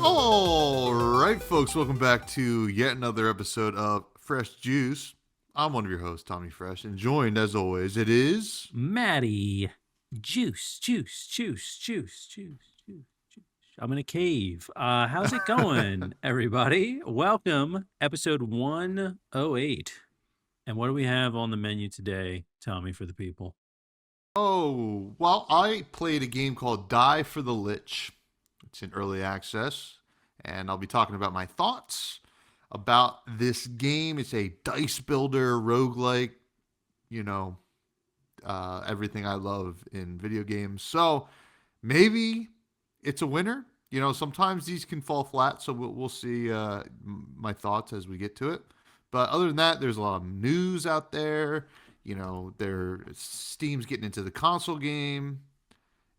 All right, folks, welcome back to yet another episode of Fresh Juice. I'm one of your hosts, Tommy Fresh, and joined, as always, it is... Maddie. Juice. I'm in a cave. How's it going, everybody? Welcome, episode 108. And what do we have on the menu today, Tommy, for the people? Oh, well, I played a game called Die for the Lich. It's in early access, and I'll be talking about my thoughts about this game. It's a dice builder, roguelike, you know, everything I love in video games. So maybe it's a winner. You know, sometimes these can fall flat, so we'll see my thoughts as we get to it. But other than that, there's a lot of news out there. You know, Steam's getting into the console game,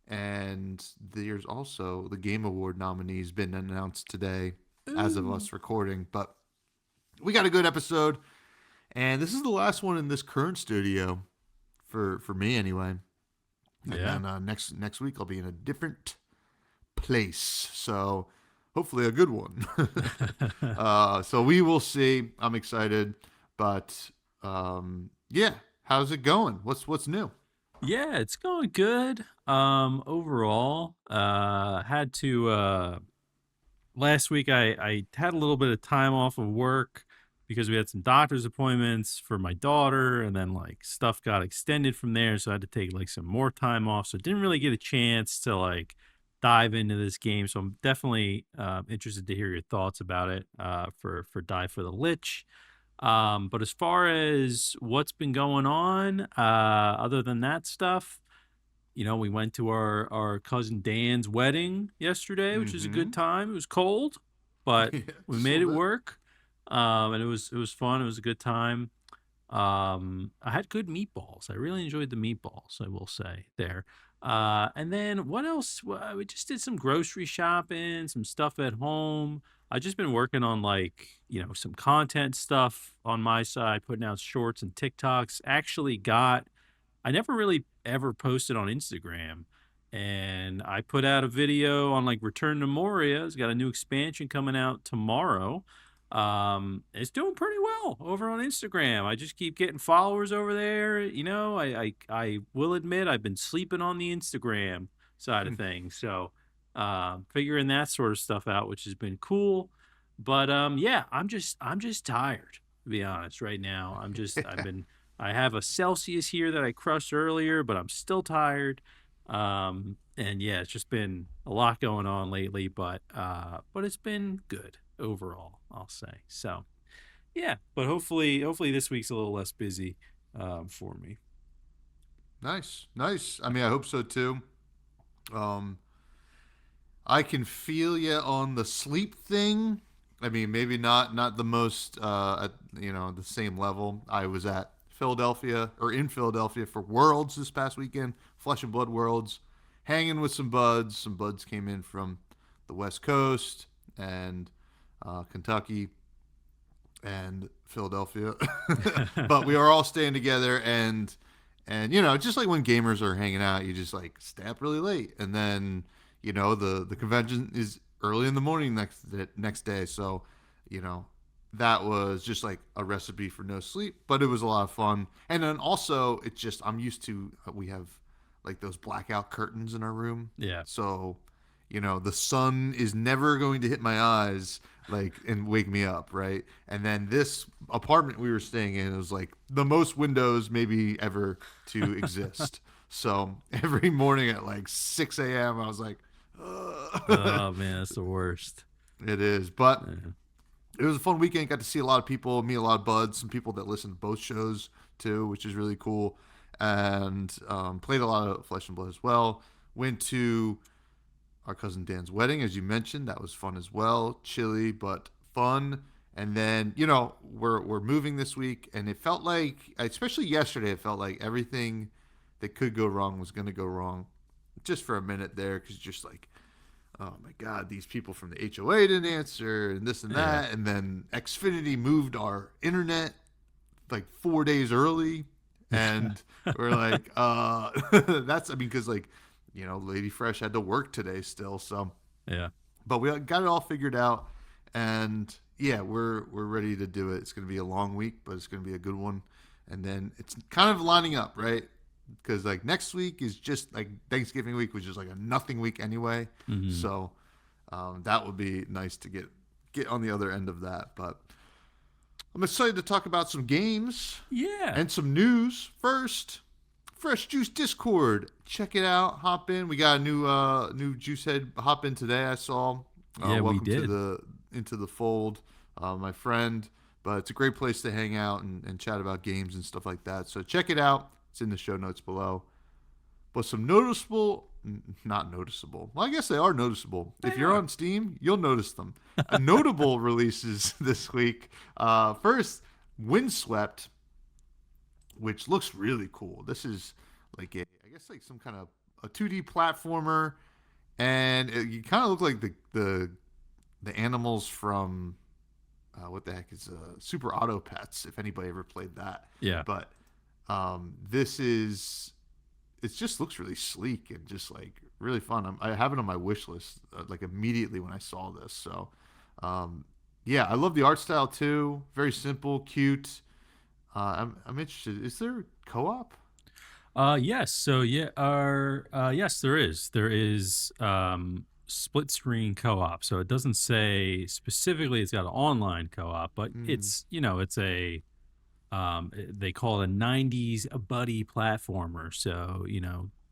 and there's also the Game Award nominees been announced today as of us recording. But we got a good episode, and this is the last one in this current studio for me anyway. And then next week I'll be in a different place, so hopefully a good one. So we will see. I'm excited, but yeah, how's it going? What's new? Yeah, it's going good. Overall, had to last week I had a little bit of time off of work because we had some doctor's appointments for my daughter, and then like stuff got extended from there, so I had to take like some more time off. So I didn't really get a chance to like dive into this game. So I'm definitely interested to hear your thoughts about it for Die for the Lich. But as far as what's been going on, other than that stuff, we went to our cousin Dan's wedding yesterday, which was a good time. It was cold, but Yeah, we just a made it little bit. work. And it was fun. It was a good time. I had good meatballs. I really enjoyed the meatballs, I will say there. And then what else? Well, we just did some grocery shopping, some stuff at home. I've just been working on some content stuff on my side, putting out shorts and TikToks. I never really ever posted on Instagram. And I put out a video on like Return to Moria. It's got a new expansion coming out tomorrow. It's doing pretty well over on Instagram. I just keep getting followers over there. I will admit I've been sleeping on the Instagram side of things. So figuring that sort of stuff out, which has been cool. But yeah, I'm just tired, to be honest, right now. I have a Celsius here that I crushed earlier, but I'm still tired. And yeah, it's just been a lot going on lately, but it's been good overall, I'll say. So yeah, but hopefully this week's a little less busy for me. Nice. I mean, I hope so too. Um, I can feel you on the sleep thing. I mean, maybe not the most at the same level. I was at Philadelphia or in Philadelphia for Worlds this past weekend, Flesh and Blood Worlds, hanging with some buds. Some buds came in from the West Coast and Kentucky and Philadelphia, but we are all staying together and just like when gamers are hanging out, you just like stay up really late, and then the convention is early in the morning next day, so you know that was just like a recipe for no sleep, but it was a lot of fun. And then also it's just I'm used to we have like those blackout curtains in our room, Yeah. so the sun is never going to hit my eyes like and wake me up, right? And then this apartment we were staying in, it was like the most windows maybe ever to exist. So every morning at like 6 a.m. I was like, ugh. Oh man, that's the worst. It is, but Yeah. it was a fun weekend. Got to see a lot of people, meet a lot of buds, some people that listen to both shows too, which is really cool. And played a lot of Flesh and Blood as well. Went to our cousin Dan's wedding, as you mentioned. That was fun as well. Chilly but fun. And then we're moving this week, and it felt like, especially yesterday, it felt like everything that could go wrong was going to go wrong, just for a minute there, because just like, oh my God, these people from the HOA didn't answer, and this and Yeah. that, and then Xfinity moved our internet like 4 days early, and we're like, that's, I mean, because like Lady Fresh had to work today still, so Yeah. but we got it all figured out, and yeah, we're ready to do it. It's going to be a long week, but it's going to be a good one. And then it's kind of lining up, right? Because like next week is just like Thanksgiving week, which is like a nothing week anyway. Hmm. So that would be nice to get on the other end of that. But I'm excited to talk about some games Yeah. and some news first. Fresh Juice Discord. Check it out. Hop in. We got a new Juice Head hop in today. I saw. Yeah, we Welcome to did. the into the fold, my friend. But it's a great place to hang out and chat about games and stuff like that. So check it out. It's in the show notes below. But some noticeable, not noticeable. Well, I guess they are noticeable. They If you're are. on Steam, you'll notice them. Notable releases this week. First, Windswept, which looks really cool. This is like I guess like some kind of a 2D platformer, and you kind of look like the animals from what the heck is Super Auto Pets, if anybody ever played that. Yeah. But this is it just looks really sleek and just like really fun. I have it on my wish list like immediately when I saw this. So yeah, I love the art style too. Very simple, cute. I'm interested. Is there co-op? Yes. So yeah, yes, there is. There is split screen co-op. So it doesn't say specifically it's got an online co-op, but Mm, it's a they call it a 90s buddy platformer. So,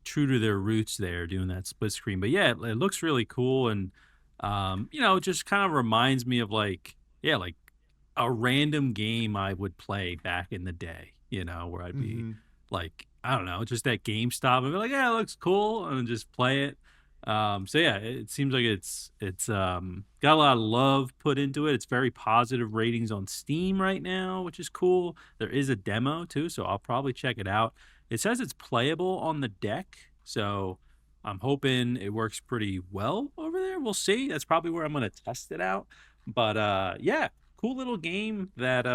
true to their roots there doing that split screen. But yeah, it looks really cool and it just kind of reminds me of like yeah, like a random game I would play back in the day, where I'd be mm-hmm. like, I don't know, just at GameStop and be like, yeah, it looks cool, and just play it. So yeah, it seems like it's got a lot of love put into it. It's very positive ratings on Steam right now, which is cool. There is a demo too, so I'll probably check it out. It says it's playable on the deck, so I'm hoping it works pretty well over there. We'll see. That's probably where I'm going to test it out. But yeah, cool little game that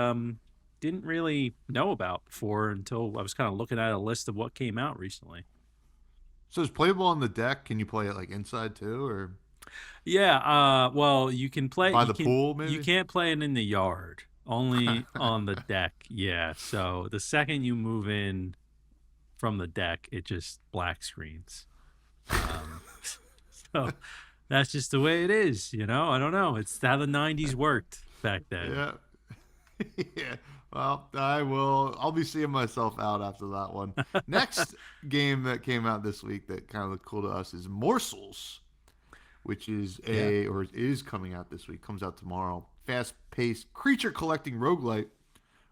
didn't really know about before until I was kind of looking at a list of what came out recently. So it's playable on the deck. Can you play it like inside too, or Yeah, well, by the pool you maybe? can't play it in the yard, only on the deck. Yeah, so the second you move in from the deck, it just black screens. Um, so that's just the way it is, I don't know. It's how the 90s worked back then. Yeah. Yeah. Well, I will. I'll be seeing myself out after that one. Next game that came out this week that kind of looked cool to us is Morsels, which is Yeah. or it is coming out this week. Comes out tomorrow. Fast-paced creature collecting roguelite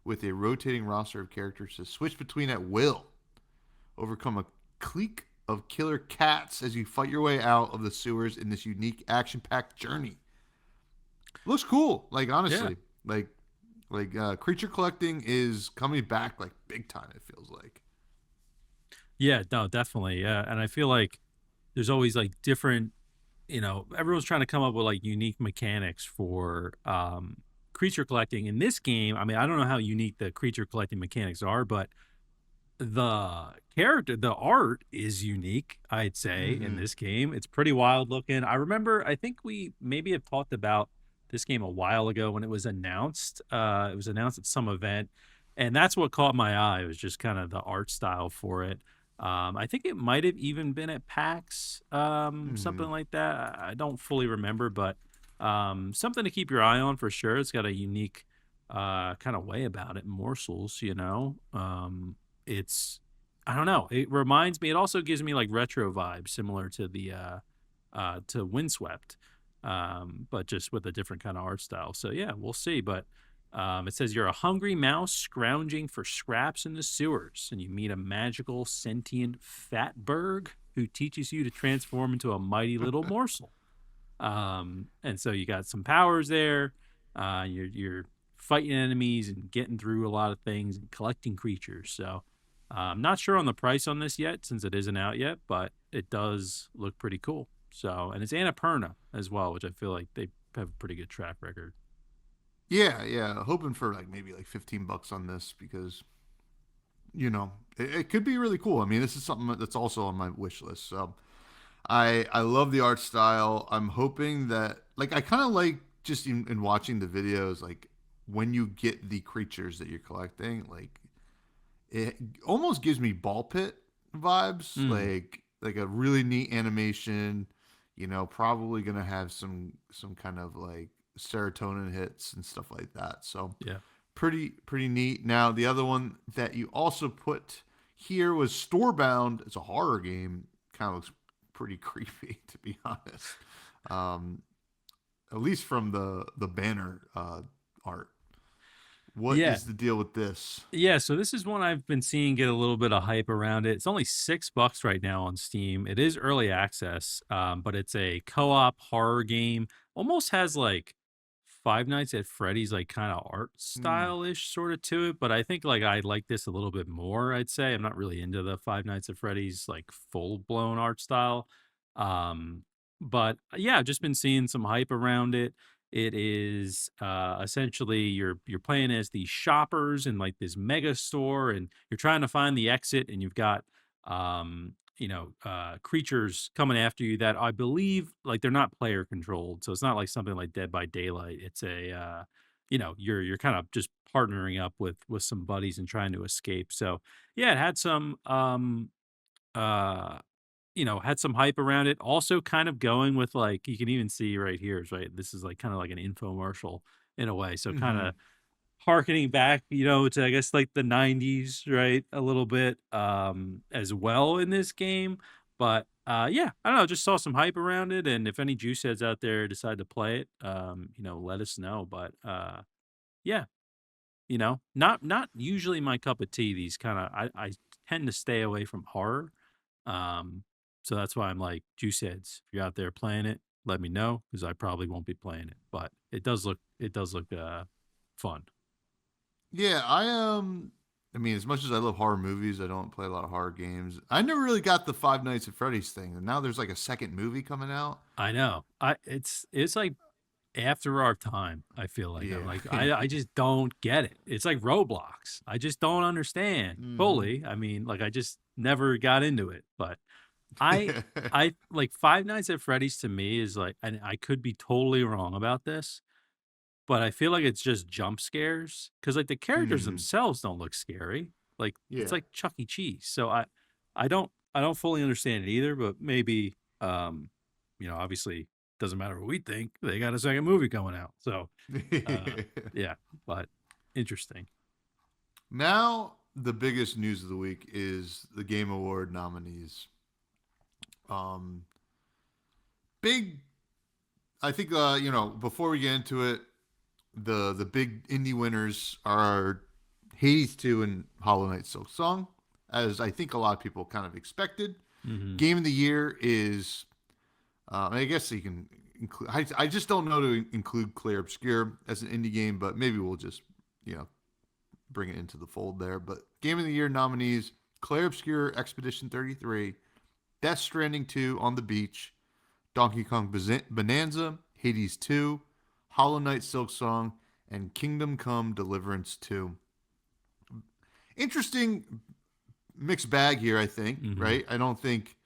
with a rotating roster of characters to switch between at will. Overcome a clique of killer cats as you fight your way out of the sewers in this unique action-packed journey. Looks cool. Like Yeah. honestly, creature collecting is coming back like big time. It feels like. Yeah, no, definitely. Yeah, and I feel like there's always like different, everyone's trying to come up with like unique mechanics for creature collecting. In this game, I mean, I don't know how unique the creature collecting mechanics are, but the art is unique, I'd say, in Mm-hmm. this game. It's pretty wild looking. I think we maybe have talked about this game a while ago when it was announced. It was announced at some event, and that's what caught my eye. It was just kind of the art style for it. I think it might have even been at PAX, Mm-hmm. something like that. I don't fully remember, but something to keep your eye on for sure. It's got a unique kind of way about it. Morsels. It's I don't know. It reminds me. It also gives me like retro vibes, similar to the to Windswept, but just with a different kind of art style. So yeah, we'll see. But it says you're a hungry mouse scrounging for scraps in the sewers, and you meet a magical sentient fatberg who teaches you to transform into a mighty little morsel. And so you got some powers there. You're fighting enemies and getting through a lot of things and collecting creatures. So I'm not sure on the price on this yet since it isn't out yet, but it does look pretty cool. So and it's Annapurna as well, which I feel like they have a pretty good track record. Yeah, yeah. Hoping for like maybe like $15 on this because it could be really cool. I mean, this is something that's also on my wish list. So I love the art style. I'm hoping that like I kind of like just in watching the videos like when you get the creatures that you're collecting, like it almost gives me ball pit vibes, Mm, like a really neat animation. Probably gonna have some kind of like serotonin hits and stuff like that. So yeah. pretty neat. Now the other one that you also put here was Storebound. It's a horror game. Kind of looks pretty creepy to be honest. Um, at least from the banner art. What Yeah. is the deal with this? Yeah, so this is one I've been seeing get a little bit of hype around it. It's only $6 right now on Steam. It is early access, but it's a co-op horror game. Almost has like Five Nights at Freddy's like kind of art Hmm. style-ish sort of to it. But I think like I like this a little bit more, I'd say. I'm not really into the Five Nights at Freddy's like full-blown art style. Um, but yeah, I've just been seeing some hype around it. It is essentially you're playing as these shoppers in like this mega store, and you're trying to find the exit, and you've got creatures coming after you that I believe like they're not player controlled, so it's not like something like Dead by Daylight. It's a you're kind of just partnering up with some buddies and trying to escape. So yeah, it had some uh had some hype around it. Also kind of going with like you can even see right here is right. This is like kind of like an infomercial in a way. So kind Mm-hmm. of harkening back, to I guess like the 90s, right? A little bit as well in this game. But yeah, I don't know, just saw some hype around it. And if any juice heads out there decide to play it, let us know. But yeah, not usually my cup of tea. These kind of I tend to stay away from horror. Um, so that's why I'm like, juice heads, if you're out there playing it, let me know because I probably won't be playing it. But it does look fun. Yeah, I mean, as much as I love horror movies, I don't play a lot of horror games. I never really got the Five Nights at Freddy's thing, and now there's like a second movie coming out. I know. It's like after our time, I feel like I'm Yeah. like I just don't get it. It's like Roblox. I just don't understand Mm-hmm. fully. I mean, like I just never got into it. But I like Five Nights at Freddy's to me is like, and I could be totally wrong about this, but I feel like it's just jump scares because like the characters Hmm. themselves don't look scary. Like it's Yeah. like Chuck E. Cheese. So I don't fully understand it either, but maybe obviously doesn't matter what we think. They got a second movie coming out. So yeah, but interesting. Now, the biggest news of the week is the Game Award nominees. Um, big. I think before we get into it, the big indie winners are Hades 2 and Hollow Knight Silk Song, as I think a lot of people kind of expected. Hmm. Game of the year is, I guess you can include. I just don't know to include Clair Obscur as an indie game, but maybe we'll just you know bring it into the fold there. But Game of the Year nominees: Clair Obscur Expedition 33, Death Stranding 2 on the Beach, Donkey Kong Bonanza, Hades 2, Hollow Knight Silk Song, and Kingdom Come Deliverance 2. Interesting mixed bag here, I think, Hmm. right? I don't think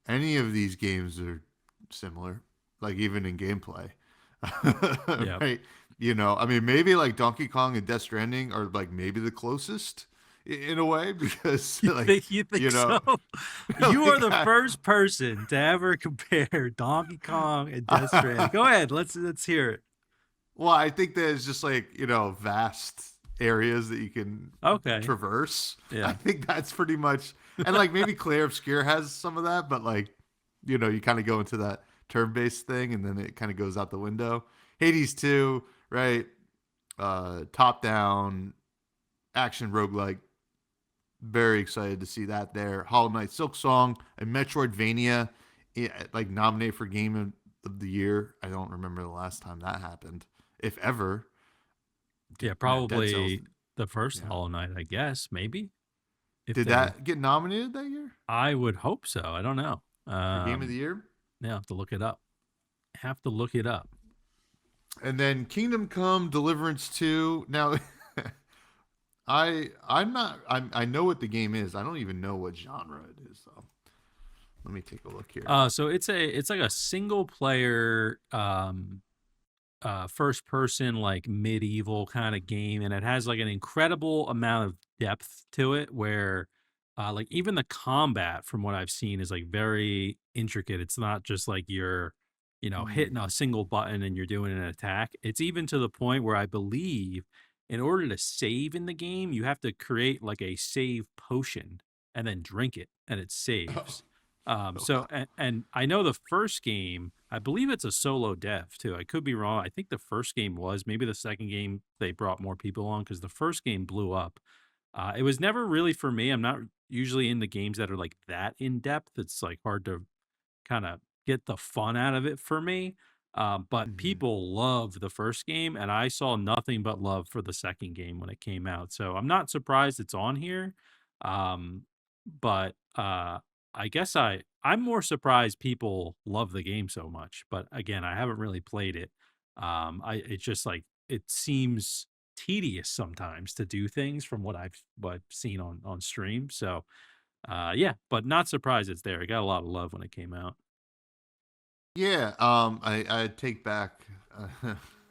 any of these games are similar, like even in gameplay. Yeah. Right? I mean, maybe like Donkey Kong and Death Stranding are like maybe the closest in a way because You like, think you think you know, so? You are like the first person to ever compare Donkey Kong and Death Stranding. Go ahead, let's hear it. well, I think there's just like, vast areas that you can Okay. traverse. I Yeah. think that's pretty much, and like maybe Clair Obscur has some of that, but like, you kind of go into that turn based thing and then it kind of goes out the window. Hades 2, right? Top down action roguelike. Very excited to see that there. Hollow Knight Silk Song, a Metroidvania, like nominated for Game of the Year. I don't remember the last time that happened, if ever. Yeah, Dead Cells, probably the first yeah. Hollow Knight, I guess, maybe. If Did they that get nominated that year I would hope so. I don't know. for Game of the Year? Yeah, have to look it up. Have to look it up. And then Kingdom Come Deliverance 2. Now, I'm not. I know what the game is. I don't even know what genre it is though. Let me take a look here. So it's like a single player first person like medieval kind of game, and it has like an incredible amount of depth to it where like even the combat from what I've seen is like very intricate. It's not just like you're hitting a Hmm. single button and you're doing an attack. It's even to the point where I believe in order to save in the game you have to create like a save potion and then drink it and it saves. Oh, So wow. and I know the first game, I believe it's a solo dev too. I could be wrong. I think the first game was, maybe the second game they brought more people on because the first game blew up. It was never really for me. I'm not usually into games that are like that in depth. It's like hard to kind of get the fun out of it for me. But Hmm. people loved the first game, and I saw nothing but love for the second game when it came out. So I'm not surprised it's on here. Um, but I guess I'm more surprised people love the game so much. But again, I haven't really played it. I it's just like it seems tedious sometimes to do things from what I've seen on stream. So yeah, but not surprised it's there. It got a lot of love when it came out. Yeah, I take back,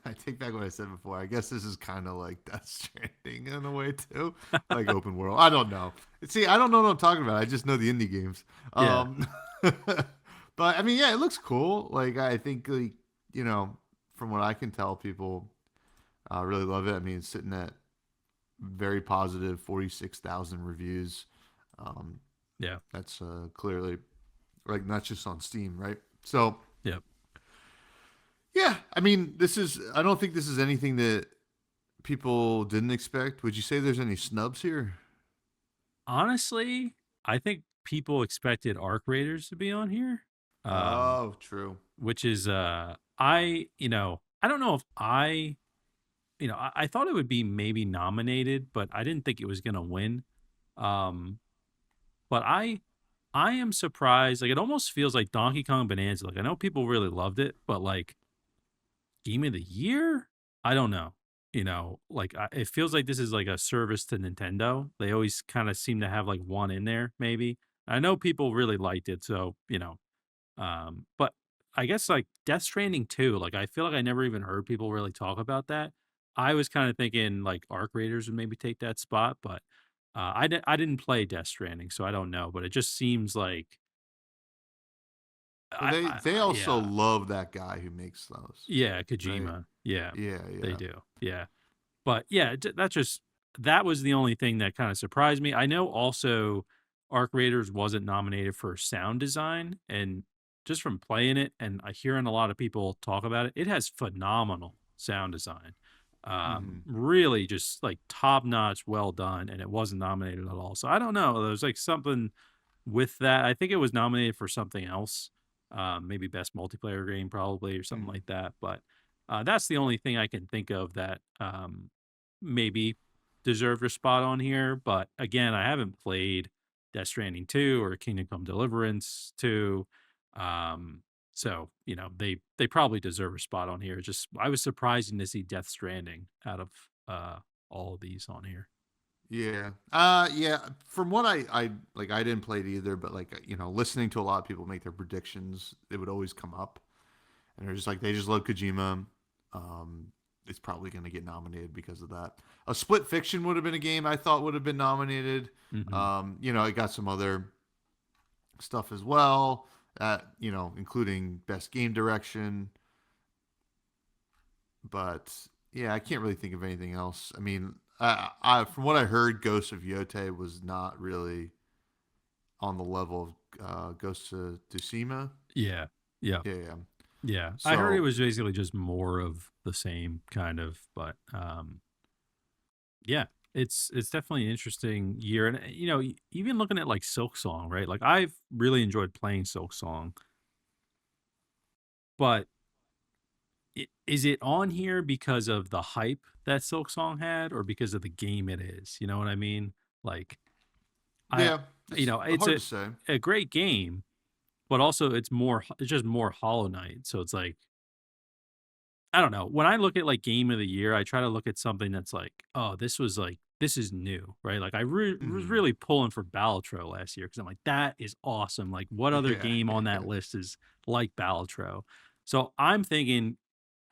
I take back what I said before. I guess this is kind of like Death Stranding in a way too, like open world. I don't know. See, I don't know what I'm talking about. I just know the indie games. Yeah, Um, but I mean, yeah, it looks cool. Like I think, like you know, from what I can tell, people really love it. I mean, it's sitting at very positive 46,000 reviews. Um, yeah, that's clearly like not just on Steam, right? So yeah. yeah, I mean, this is. I don't think this is anything that people didn't expect. Would you say there's any snubs here? Honestly, I think people expected Arc Raiders to be on here. Um, Oh, true. which is I don't know if I thought it would be maybe nominated, but I didn't think it was gonna win. Um, but I am surprised. Like it almost feels like Donkey Kong Bonanza. Like I know people really loved it, but like game of the year? I don't know. Like it feels like this is like a service to Nintendo. They always kind of seem to have like one in there, maybe. I know people really liked it, so but I guess like Death Stranding 2, like I feel like I never even heard people really talk about that. I was kind of thinking like Arc Raiders would maybe take that spot, but I didn't play Death Stranding, so I don't know. But it just seems like Well, they also yeah. love that guy who makes those, Yeah, right? Kojima. Yeah, Yeah, they yeah. do. Yeah. But yeah, that was the only thing that kind of surprised me. I know also Arc Raiders wasn't nominated for sound design, and just from playing it and hearing a lot of people talk about it, it has phenomenal sound design. Hmm. Really just like top notch, well done, and it wasn't nominated at all. So I don't know. There's like something with that. I think it was nominated for something else, maybe best multiplayer game probably or something Hmm. like that. But that's the only thing I can think of that maybe deserved a spot on here. But again, I haven't played Death Stranding 2 or Kingdom Come Deliverance 2. Um, so they probably deserve a spot on here. Just I was surprised to see Death Stranding out of all of these on here. Yeah. Yeah. From what I like, I didn't play it either, but like listening to a lot of people make their predictions, it would always come up, and they're just like they just love Kojima. Um, it's probably going to get nominated because of that. A Split Fiction would have been a game I thought would have been nominated. Hmm. It got some other stuff as well, including best game direction. But yeah, I can't really think of anything else. I mean, from what I heard, Ghost of Yote was not really on the level of Ghost of Tsushima. Yeah. Yeah. Yeah, yeah. Yeah, I heard it So was basically just more of the same kind of, but yeah, it's definitely an interesting year, and even looking at like Silk Song, right? Like I've really enjoyed playing Silk Song, but is it on here because of the hype that Silk Song had, or because of the game it is? You know what I mean? Like I, yeah, it's it's hard to say. a great game, but also it's just more Hollow Knight, so it's like I don't know. When I look at like game of the year, I try to look at something that's like, oh, this was like this is new, right? Like I was Hmm. really pulling for Balatro last year because I'm like, that is awesome. Like, what other Yeah, game on that list is like Balatro? So I'm thinking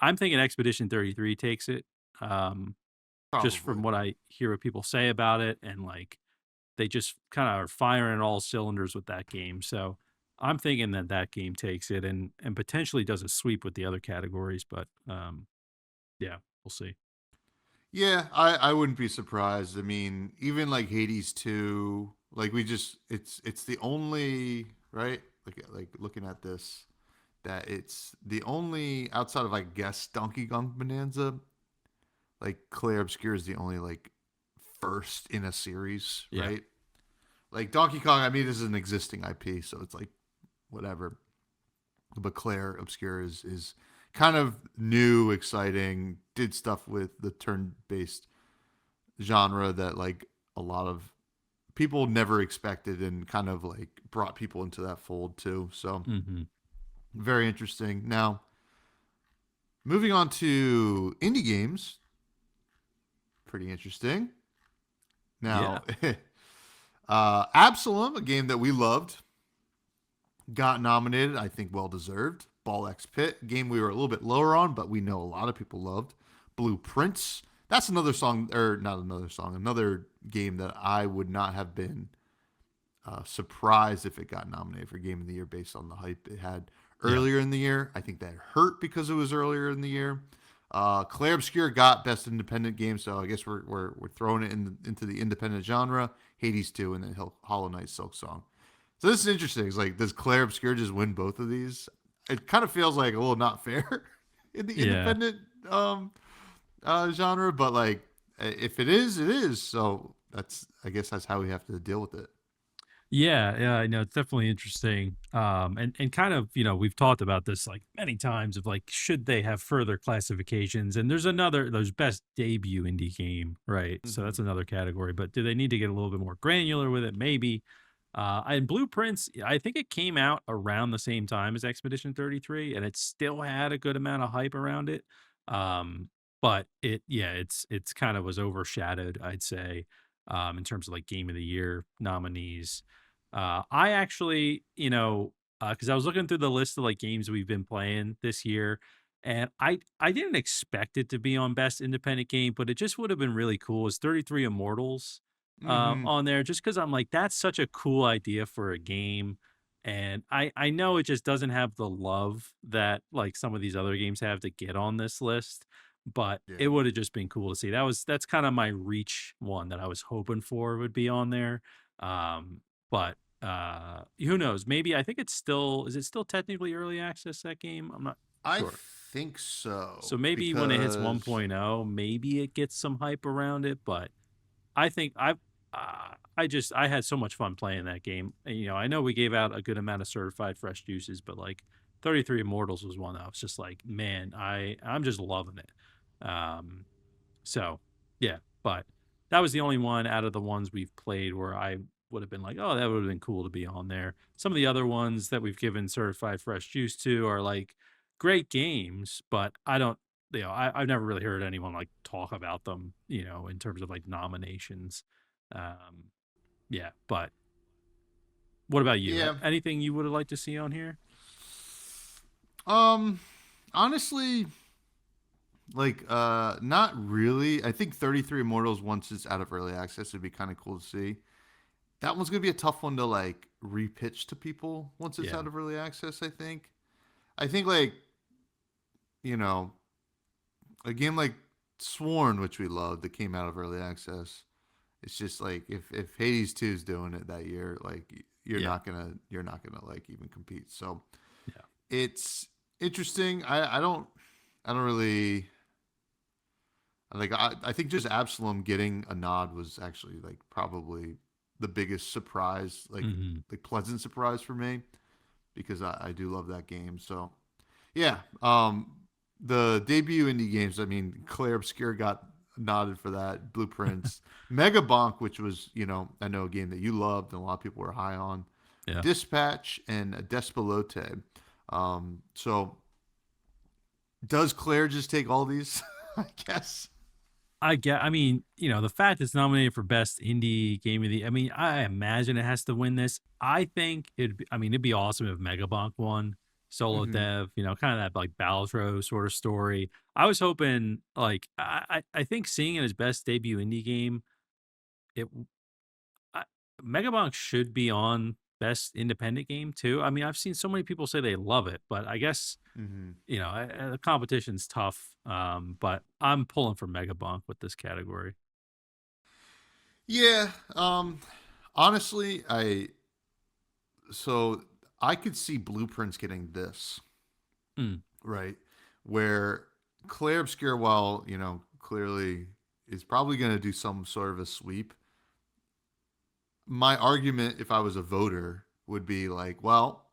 Expedition 33 takes it. Um, just from probably. what I hear what people say about it, and like they just kind of are firing all cylinders with that game. So I'm thinking that that game takes it and potentially does a sweep with the other categories. But yeah, we'll see. Yeah, I wouldn't be surprised. I mean, even like Hades 2, like we just it's the only, right? Like looking at this, that it's the only outside of, I guess, Donkey Kong Bonanza, like Claire Obscure is the only like first in a series, Yeah. right? Like Donkey Kong, I mean, this is an existing IP, so it's like whatever. But Claire Obscure is kind of new, exciting, did stuff with the turn based genre that like a lot of people never expected, and kind of like brought people into that fold too. So Hmm. very interesting. Now, moving on to indie games, pretty interesting. Yeah. Now, Absalom, a game that we loved, got nominated. I think well deserved. Ball X Pit, game we were a little bit lower on, but we know a lot of people loved. Blueprints. That's another song, or not another song, another game that I would not have been surprised if it got nominated for Game of the Year based on the hype it had Yeah. earlier in the year. I think that hurt because it was earlier in the year. Claire Obscure got Best Independent Game, so I guess we're throwing it into the independent genre. Hades 2, and then Hollow Knight Silk Song. So this is interesting. It's like, does Claire Obscure just win both of these? It kind of feels like a little not fair in the Yeah. independent genre, but like if it is, it is. So I guess that's how we have to deal with it. Yeah, yeah, I know it's definitely interesting. And kind of, we've talked about this like many times of like, should they have further classifications? And there's best debut indie game, right? So Mm-hmm. that's another category. But do they need to get a little bit more granular with it? Maybe. And Blueprints, I think it came out around the same time as Expedition 33, and it still had a good amount of hype around it. Um, but it's kind of was overshadowed, I'd say, in terms of like Game of the Year nominees. I actually, because I was looking through the list of like games we've been playing this year, and I didn't expect it to be on Best Independent Game, but it just would have been really cool. Is 33 Immortals Mm-hmm. on there? Just because I'm like, that's such a cool idea for a game, and I know it just doesn't have the love that like some of these other games have to get on this list. But it Yeah. would have just been cool to see. That's kind of my reach one that I was hoping for would be on there. But who knows? Maybe I think is it still technically early access, that game? I'm not I sure. think So so maybe when it hits because 1.0, maybe it gets some hype around it, but I think I had so much fun playing that game. And, I know we gave out a good amount of certified fresh juices, but like 33 Immortals was one that I was just like, man, I'm just loving it. Um so yeah, but that was the only one out of the ones we've played where I would have been like, oh, that would have been cool to be on there. Some of the other ones that we've given certified fresh juice to are like great games, but I don't, I've never really heard anyone like talk about them, in terms of like nominations. Um, yeah, but what about you? yeah. Anything you would have liked to see on here? Um, honestly, like not really. I think 33 Immortals, once it's out of early access, would be kind of cool to see. That one's gonna be a tough one to like repitch to people once it's Yeah, out of early access. I think like, you know, a game like Sworn, which we loved, that came out of early access. It's just like, if Hades 2 is doing it that year, like yeah, you're not gonna like even compete. So yeah. it's interesting. I don't really like. I think just Absalom getting a nod was actually like probably the biggest surprise, Hmm. like pleasant surprise for me, because I do love that game. So yeah, the debut indie games. I mean, Claire Obscure got nodded for that. Blueprints, Mega Bonk, which was, I know, a game that you loved and a lot of people were high on. Yeah. Dispatch and Despelote. So does Claire just take all these? I guess. I mean, the fact it's nominated for best indie game of the I mean, I imagine it has to win this. I think it'd be awesome if Megabonk won. Solo Hmm. dev, kind of that like Baltro sort of story. I was hoping like I think seeing it as best debut indie game, it I, Megabonk should be on best independent game too. I mean, I've seen so many people say they love it, but I guess Hmm. the competition's tough. But I'm pulling for Megabonk with this category. Yeah. Honestly, so I could see Blueprints getting this Mm, right, where Claire Obscure, while clearly is probably going to do some sort of a sweep. My argument, if I was a voter, would be like, well,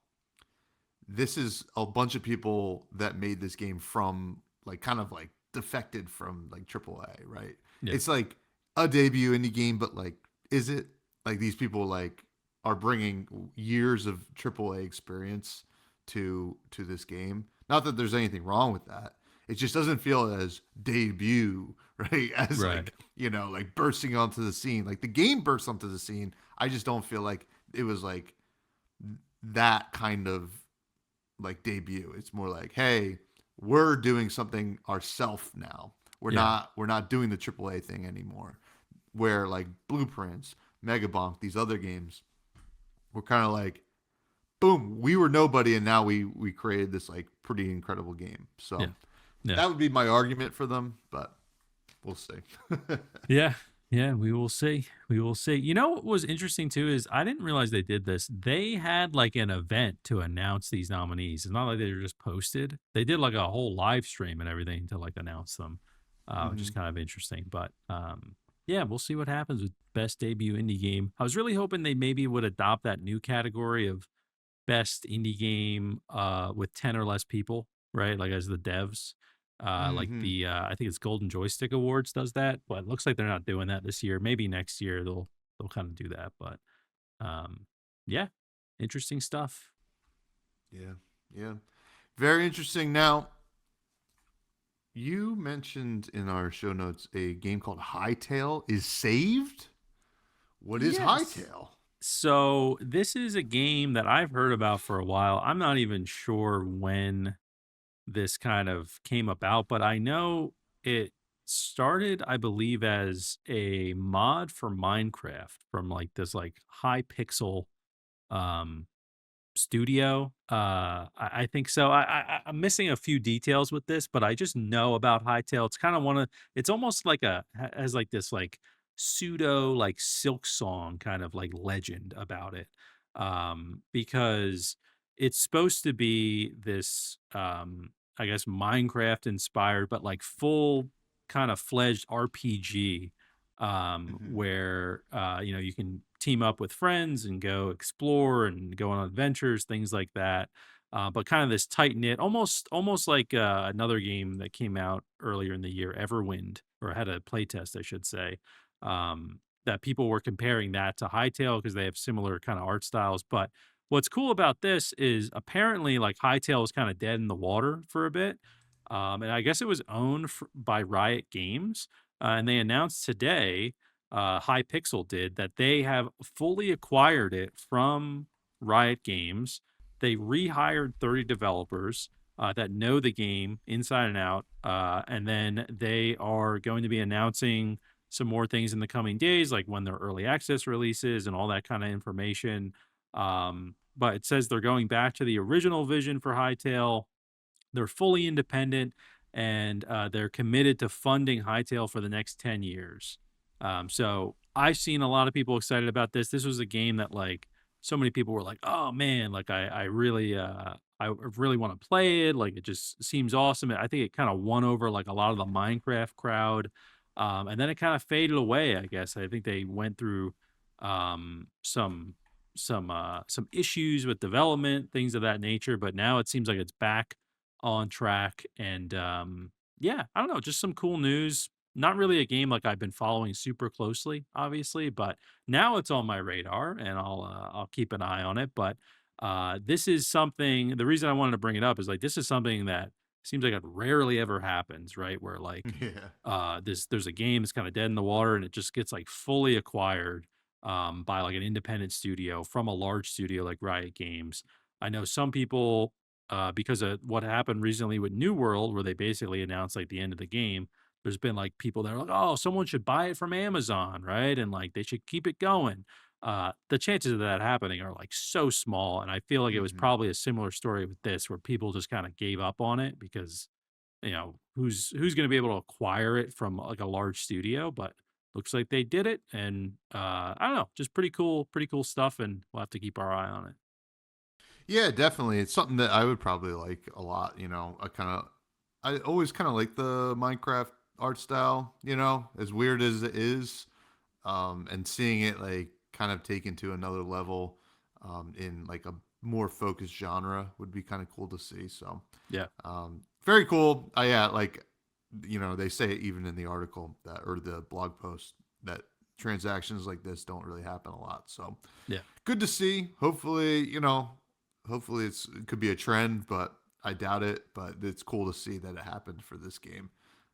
this is a bunch of people that made this game from like kind of like defected from like AAA, right? yeah, It's like a debut indie game, but like, is it like these people like are bringing years of AAA experience to this game? Not that there's anything wrong with that. It just doesn't feel as debut, right? As right. like like bursting onto the scene. Like the game burst onto the scene. I just don't feel like it was like that kind of like debut. It's more like, hey, we're doing something ourself now. Yeah, We're not doing the AAA thing anymore. Where like Blueprints, Megabonk, these other games, we're kind of like, boom, we were nobody, and now we created this like pretty incredible game. So yeah, yeah, that would be my argument for them, but we'll see. yeah, yeah. We will see. We will see. You know what was interesting too is I didn't realize they did this. They had like an event to announce these nominees. It's not like they were just posted. They did like a whole live stream and everything to like announce them, which is Hmm. kind of interesting. But yeah, we'll see what happens with best debut indie game. I was really hoping they maybe would adopt that new category of best indie game with 10 or less people, right? Like as the devs. Like Hmm. the I think it's Golden Joystick Awards does that, but it looks like they're not doing that this year. Maybe next year they'll kind of do that. But um yeah, interesting stuff. Yeah. Yeah. Very interesting. Now, you mentioned in our show notes a game called Hytale is saved. What is Yes. Hytale? So this is a game that I've heard about for a while. I'm not even sure when this kind of came about, but I know it started, I believe, as a mod for Minecraft from like this like high pixel um studio. I think so. I'm missing a few details with this, but I just know about Hightail. It's kind of one of it's almost like has like this like pseudo like silk song kind of like legend about it. Because it's supposed to be this I guess Minecraft inspired, but like full kind of fledged RPG Hmm. where you can team up with friends and go explore and go on adventures, things like that. But kind of this tight knit, almost like another game that came out earlier in the year, Everwind, or had a playtest, I should say. That people were comparing that to Hytale because they have similar kind of art styles. But what's cool about this is apparently like Hytale was kind of dead in the water for a bit. And I guess it was owned by Riot Games and they announced today, Hypixel did, that they have fully acquired it from Riot Games. They rehired 30 developers that know the game inside and out. And then they are going to be announcing some more things in the coming days, like when their early access releases and all that kind of information. But it says they're going back to the original vision for Hytale. They're fully independent and they're committed to funding Hightail for the next 10 years. So I've seen a lot of people excited about this. This was a game that like so many people were like, oh man, like I really want to play it. Like it just seems awesome. I think it kind of won over like a lot of the Minecraft crowd. And then it kind of faded away, I guess. I think they went through some some issues with development, things of that nature. But now it seems like it's back on track. And yeah, I don't know, just some cool news. Not really a game like I've been following super closely, obviously, but now it's on my radar, and I'll keep an eye on it. But this is something. The reason I wanted to bring it up is like this is something that seems like it rarely ever happens, right? Where like Yeah. there's a game that's kind of dead in the water and it just gets like fully acquired by like an independent studio from a large studio like Riot Games. I know some people because of what happened recently with New World, where they basically announced like the end of the game. There's been like people that are like, oh, someone should buy it from Amazon, right? And like they should keep it going. The chances of that happening are like so small. And I feel like it was Hmm. probably a similar story with this, where people just kind of gave up on it because who's going to be able to acquire it from like a large studio, but looks like they did it. And I don't know, just pretty cool stuff. And we'll have to keep our eye on it. Yeah, definitely. It's something that I would probably like a lot. I always kind of like the Minecraft art style. As weird as it is, and seeing it like kind of taken to another level, in like a more focused genre would be kind of cool to see. So, Yeah. very cool. Yeah, like they say it even in the article that or the blog post that transactions like this don't really happen a lot. So Yeah. good to see. Hopefully it could be a trend, but I doubt it. But it's cool to see that it happened for this game.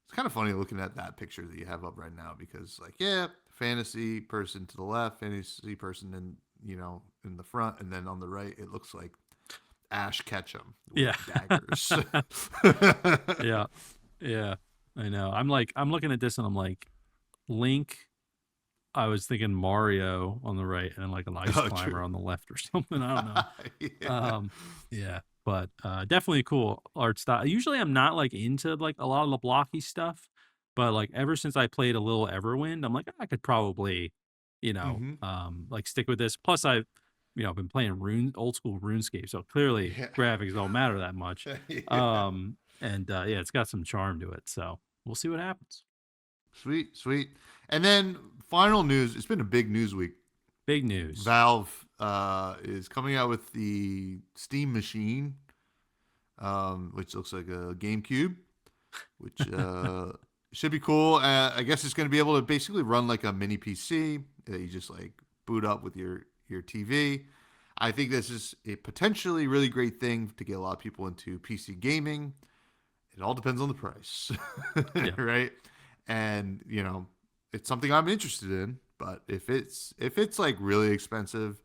It's kind of funny looking at that picture that you have up right now because, like, yeah, fantasy person to the left, fantasy person in the front, and then on the right, it looks like Ash Ketchum with Yeah. daggers. Yeah. Yeah. I know. I'm looking at this and I'm like, Link. I was thinking Mario on the right and then like an ice Oh, climber true. on the left or something. I don't know. Yeah. Um, yeah, but definitely cool art style. Usually, I'm not like into like a lot of the blocky stuff, but like ever since I played a little Everwind, I'm like I could probably, Hmm. like stick with this. Plus, I've been playing old school RuneScape, so clearly Yeah. graphics don't matter that much. Yeah. And yeah, it's got some charm to it. So we'll see what happens. Sweet, sweet. And then final news. It's been a big news week. Big news. Valve is coming out with the Steam Machine, which looks like a GameCube, which should be cool. I guess it's going to be able to basically run like a mini PC that you just like boot up with your TV. I think this is a potentially really great thing to get a lot of people into PC gaming. It all depends on the price, Yeah, right? And it's something I'm interested in. But if it's like really expensive,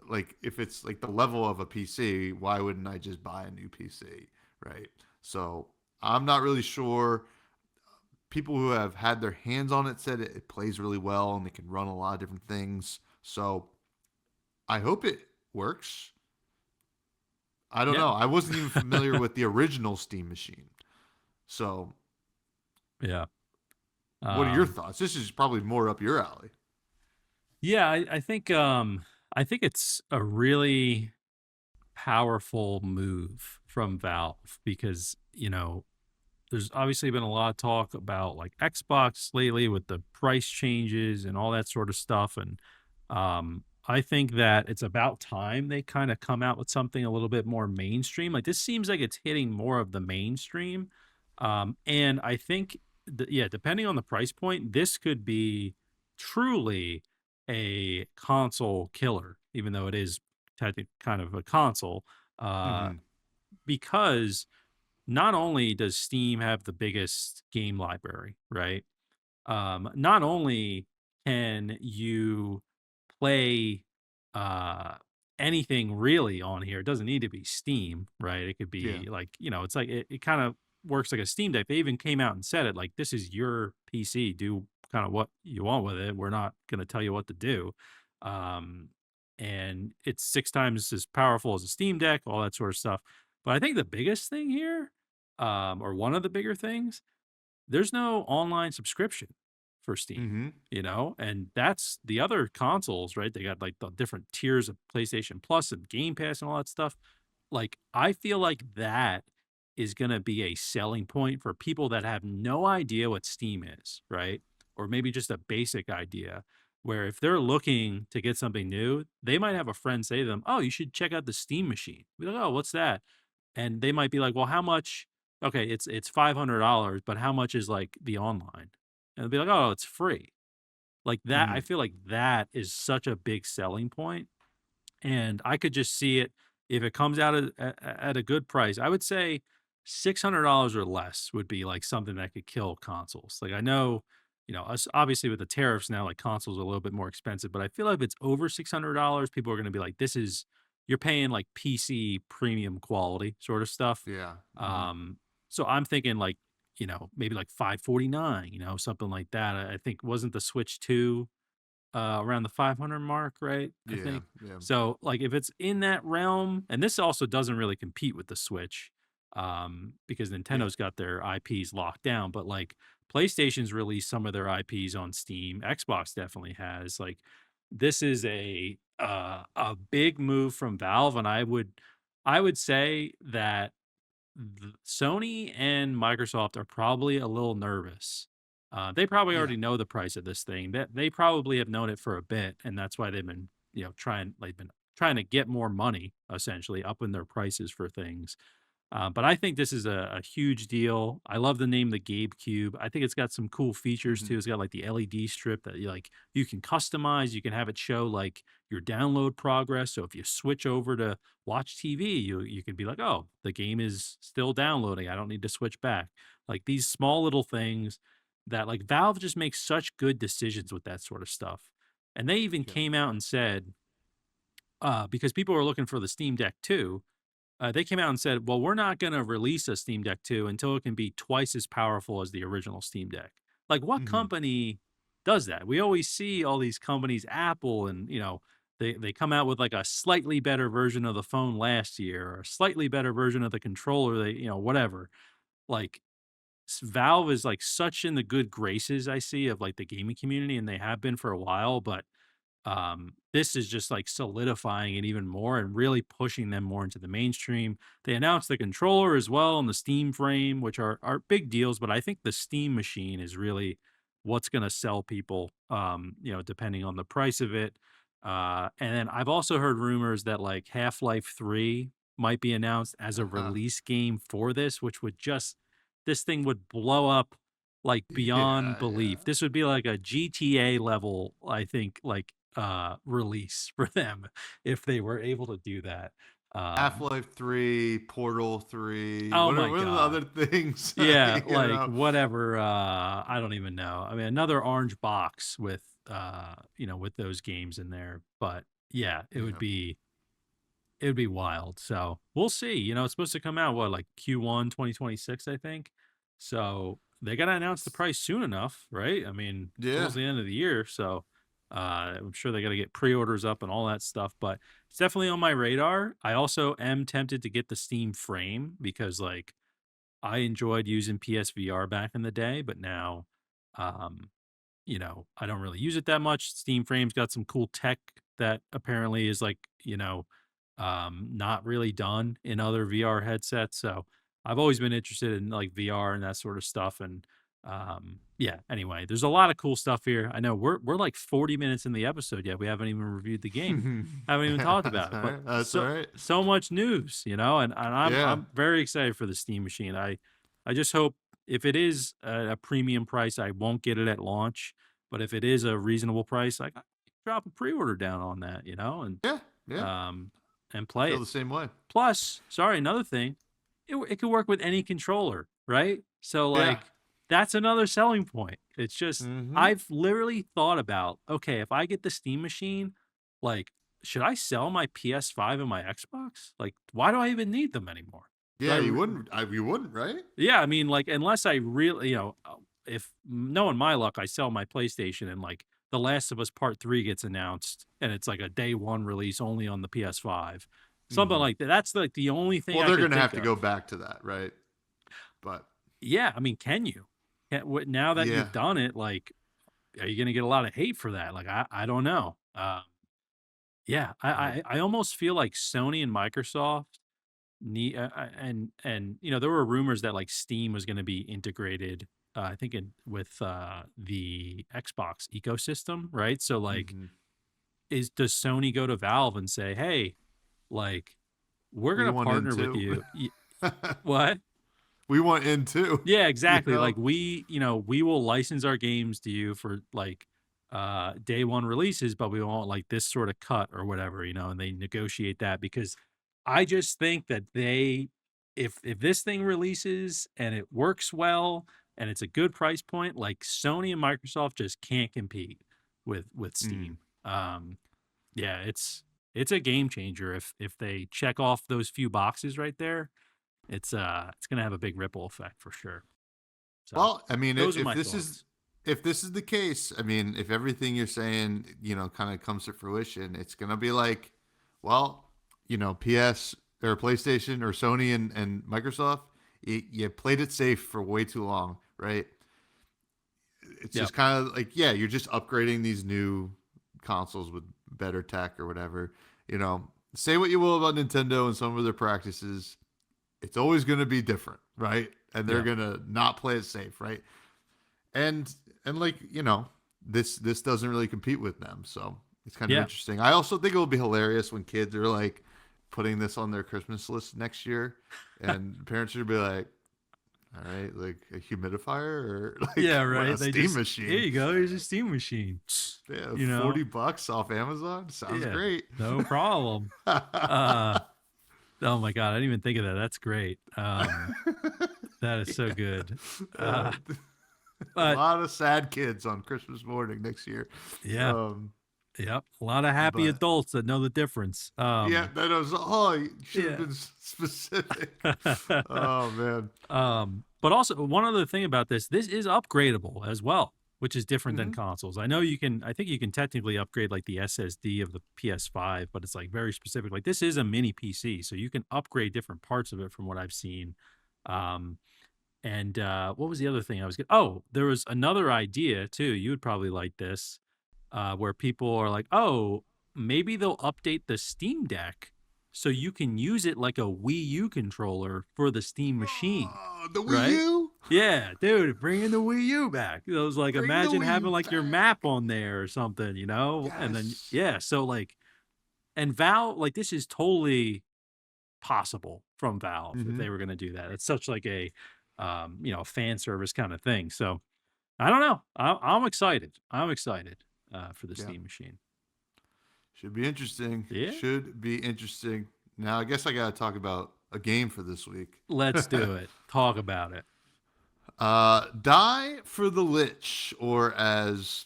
like if it's like the level of a PC, why wouldn't I just buy a new PC, right? So I'm not really sure. People who have had their hands on it said it plays really well and it can run a lot of different things. So I hope it works. I don't yeah, know. I wasn't even familiar with the original Steam machine. So yeah. what are your Um, thoughts? This is probably more up your alley. Yeah, I think it's a really powerful move from Valve because, there's obviously been a lot of talk about like Xbox lately with the price changes and all that sort of stuff. And I think that it's about time they kind of come out with something a little bit more mainstream. Like this seems like it's hitting more of the mainstream. And I think, yeah, depending on the price point, this could be truly a console killer, even though it is technically kind of a console. Uh, Mm-hmm. because not only does Steam have the biggest game library, right? Not only can you play uh anything really on here, it doesn't need to be Steam, right? It could Yeah. be like, it's like it kind of works like a Steam Deck. They even came out and said it like this is your PC. Do kind of what you want with it. We're not gonna tell you what to do. Um and it's 6 times as powerful as a Steam Deck, all that sort of stuff. But I think the biggest thing here, or one of the bigger things, there's no online subscription for Steam, Mm-hmm. and that's the other consoles, right? They got like the different tiers of PlayStation Plus and Game Pass and all that stuff. Like, I feel like that is going to be a selling point for people that have no idea what Steam is, right? Or maybe just a basic idea. Where if they're looking to get something new, they might have a friend say to them, "Oh, you should check out the Steam machine." Be like, "Oh, what's that?" And they might be like, "Well, how much?" Okay, it's $500, but how much is like the online? And they'll be like, "Oh, it's free." Like that, I Mm-hmm. feel like that is such a big selling point, and I could just see it if it comes out at a good price. I would say $600 or less would be like something that could kill consoles. Like I know, us obviously with the tariffs now, like consoles are a little bit more expensive, but I feel like if it's over $600, people are going to be like, this is, you're paying like PC premium quality sort of stuff. Yeah. Hmm. Um, so I'm thinking like, maybe like 549, something like that. I think wasn't the Switch 2 around the 500 mark, right? I Yeah. think. Yeah. So, like, if it's in that realm, and this also doesn't really compete with the Switch, because Yeah. Nintendo's got their IPs locked down, but like PlayStation's released some of their IPs on Steam. Xbox definitely has. Like, this is a big move from Valve, and I would say that Sony and Microsoft are probably a little nervous. They probably Yeah. already know the price of this thing. That they probably have known it for a bit, and that's why they've been, trying to get more money, essentially upping their prices for things. But I think this is a huge deal. I love the name the GabeCube. I think it's got some cool features Hmm. too. It's got like the LED strip that you can customize. You can have it show like your download progress. So if you switch over to watch TV, you can be like, oh, the game is still downloading. I don't need to switch back. Like these small little things that like Valve just makes such good decisions with that sort of stuff. And they even Yeah. came out and said, because people are looking for the Steam Deck too, they came out and said, well, we're not going to release a Steam Deck 2 until it can be twice as powerful as the original Steam Deck. Like, what Hmm. company does that? We always see all these companies, Apple, and, they come out with like a slightly better version of the phone last year or a slightly better version of the controller, whatever. Like, Valve is like such in the good graces, I see, of like the gaming community, and they have been for a while, but this is just like solidifying it even more and really pushing them more into the mainstream. They announced the controller as well and the Steam frame, which are big deals, but I think the Steam machine is really what's going to sell people, depending on the price of it. And then I've also heard rumors that like Half-Life 3 might be announced as a release game for this, which would just, this thing would blow up like beyond Yeah. Yeah. belief. This would be like a GTA level, I think, like release for them if they were able to do that. Half Um, Life 3, Portal 3. oh What are, my what are the god. other things? Yeah, you like know? whatever, I don't even know. I mean, another orange box with with those games in there. But yeah, Yeah. it would be wild. So we'll see. It's supposed to come out what, like Q1 2026, I think. So they gotta announce the price soon enough, right? I mean, it's Yeah. almost the end of the year, so I'm sure they gotta get pre-orders up and all that stuff. But it's definitely on my radar. I also am tempted to get the Steam frame because like I enjoyed using PSVR back in the day, but now um I don't really use it that much. Steam Frame's got some cool tech that apparently is like, not really done in other VR headsets. So I've always been interested in like VR and that sort of stuff. And yeah, anyway, there's a lot of cool stuff here. I know we're like 40 minutes in the episode yet. We haven't even reviewed the game. Haven't even talked That's about it. all But right. That's all so right. so much news, and I'm Yeah. I'm very excited for the Steam machine. I just hope if it is a premium price, I won't get it at launch, but if it is a reasonable price, like I drop a pre-order down on that, Yeah. Yeah. um, and I play feel it. the same way. Plus, sorry, another thing, it could work with any controller, right? So Yeah. like that's another selling point. It's just Hmm. I've literally thought about, okay, if I get the Steam machine, like should I sell my PS5 and my Xbox? Like why do I even need them anymore? Do I Yeah. You wouldn't. You wouldn't, right? Yeah, I mean, like, unless I really, if knowing my luck, I sell my PlayStation and like The Last of Us Part 3 gets announced and it's like a day one release only on the PS5. Something Hmm. like that. That's like the only thing Well, I they're could gonna have think to go of. back to that, right? But Yeah, I mean, can you? Now that yeah. you've done it, like, are you going to get a lot of hate for that? Like, I don't know. Yeah, Yep. I almost feel like Sony and Microsoft need and there were rumors that like Steam was going to be integrated I think with the Xbox ecosystem, right? So like Hmm. does Sony go to Valve and say, "Hey, like we're going We to want in partner with too. you." What? We want in too. Yeah, You exactly. know. Like we will license our games to you for like day one releases, but we want like this sort of cut or whatever, and they negotiate that because I just think that they if this thing releases and it works well and it's a good price point, like Sony and Microsoft just can't compete with Mm. Steam. Um, yeah, it's a game changer if they check off those few boxes right there. It's gonna have a big ripple effect for sure. So Well, I mean, those are my thoughts. if this is the case, I mean, if everything you're saying, kind of comes to fruition, it's gonna be like, well, PS or PlayStation or Sony and Microsoft, you played it safe for way too long, right? It's Yep. just kind of like, yeah, you're just upgrading these new consoles with better tech or whatever. Say what you will about Nintendo and some of their practices, it's always going to be different, right? And they're Yep. going to not play it safe, right? And like, this doesn't really compete with them, so it's kind of Yeah. interesting. I also think it will be hilarious when kids are like putting this on their Christmas list next year, and parents should be like, all right, like a humidifier or like Yeah, what, right. a They steam just here machine. you go. Here's a steam machine. Yeah, You know. $40 off Amazon sounds Yeah. great. No problem. Uh oh my god, I didn't even think of that. That's great. That is so Yeah. good. Uh, Uh a but lot of sad kids on Christmas morning next year. yeah. Um, Yep. A lot of happy but adults that know the difference. yeah, that was, oh, you should have Yeah. been specific. Oh man. But also one other thing about this is upgradable as well, which is different than Hmm. consoles. I think you can technically upgrade like the SSD of the PS5, but it's like very specific. Like this is a mini PC, so you can upgrade different parts of it from what I've seen. Um, and what was the other thing I was oh, there was another idea too. You would probably like this, where people are like, oh, maybe they'll update the Steam Deck so you can use it like a Wii U controller for the Steam machine, Oh, the Wii right? U. Yeah, dude, bringing the Wii U back. It was like, Bring the imagine Wii having U like your map back. on there or something, and then Yes. yeah, so like, and Valve, like this is totally possible from Valve if Hmm. they were going to do that. It's such like a, fan service kind of thing. So I don't know. I'm excited. I'm excited for the Yeah. Steam machine. Should be interesting. Yeah, Should be interesting. Now, I guess I got to talk about a game for this week. let's do it. Talk about it. Die for the Lich, or as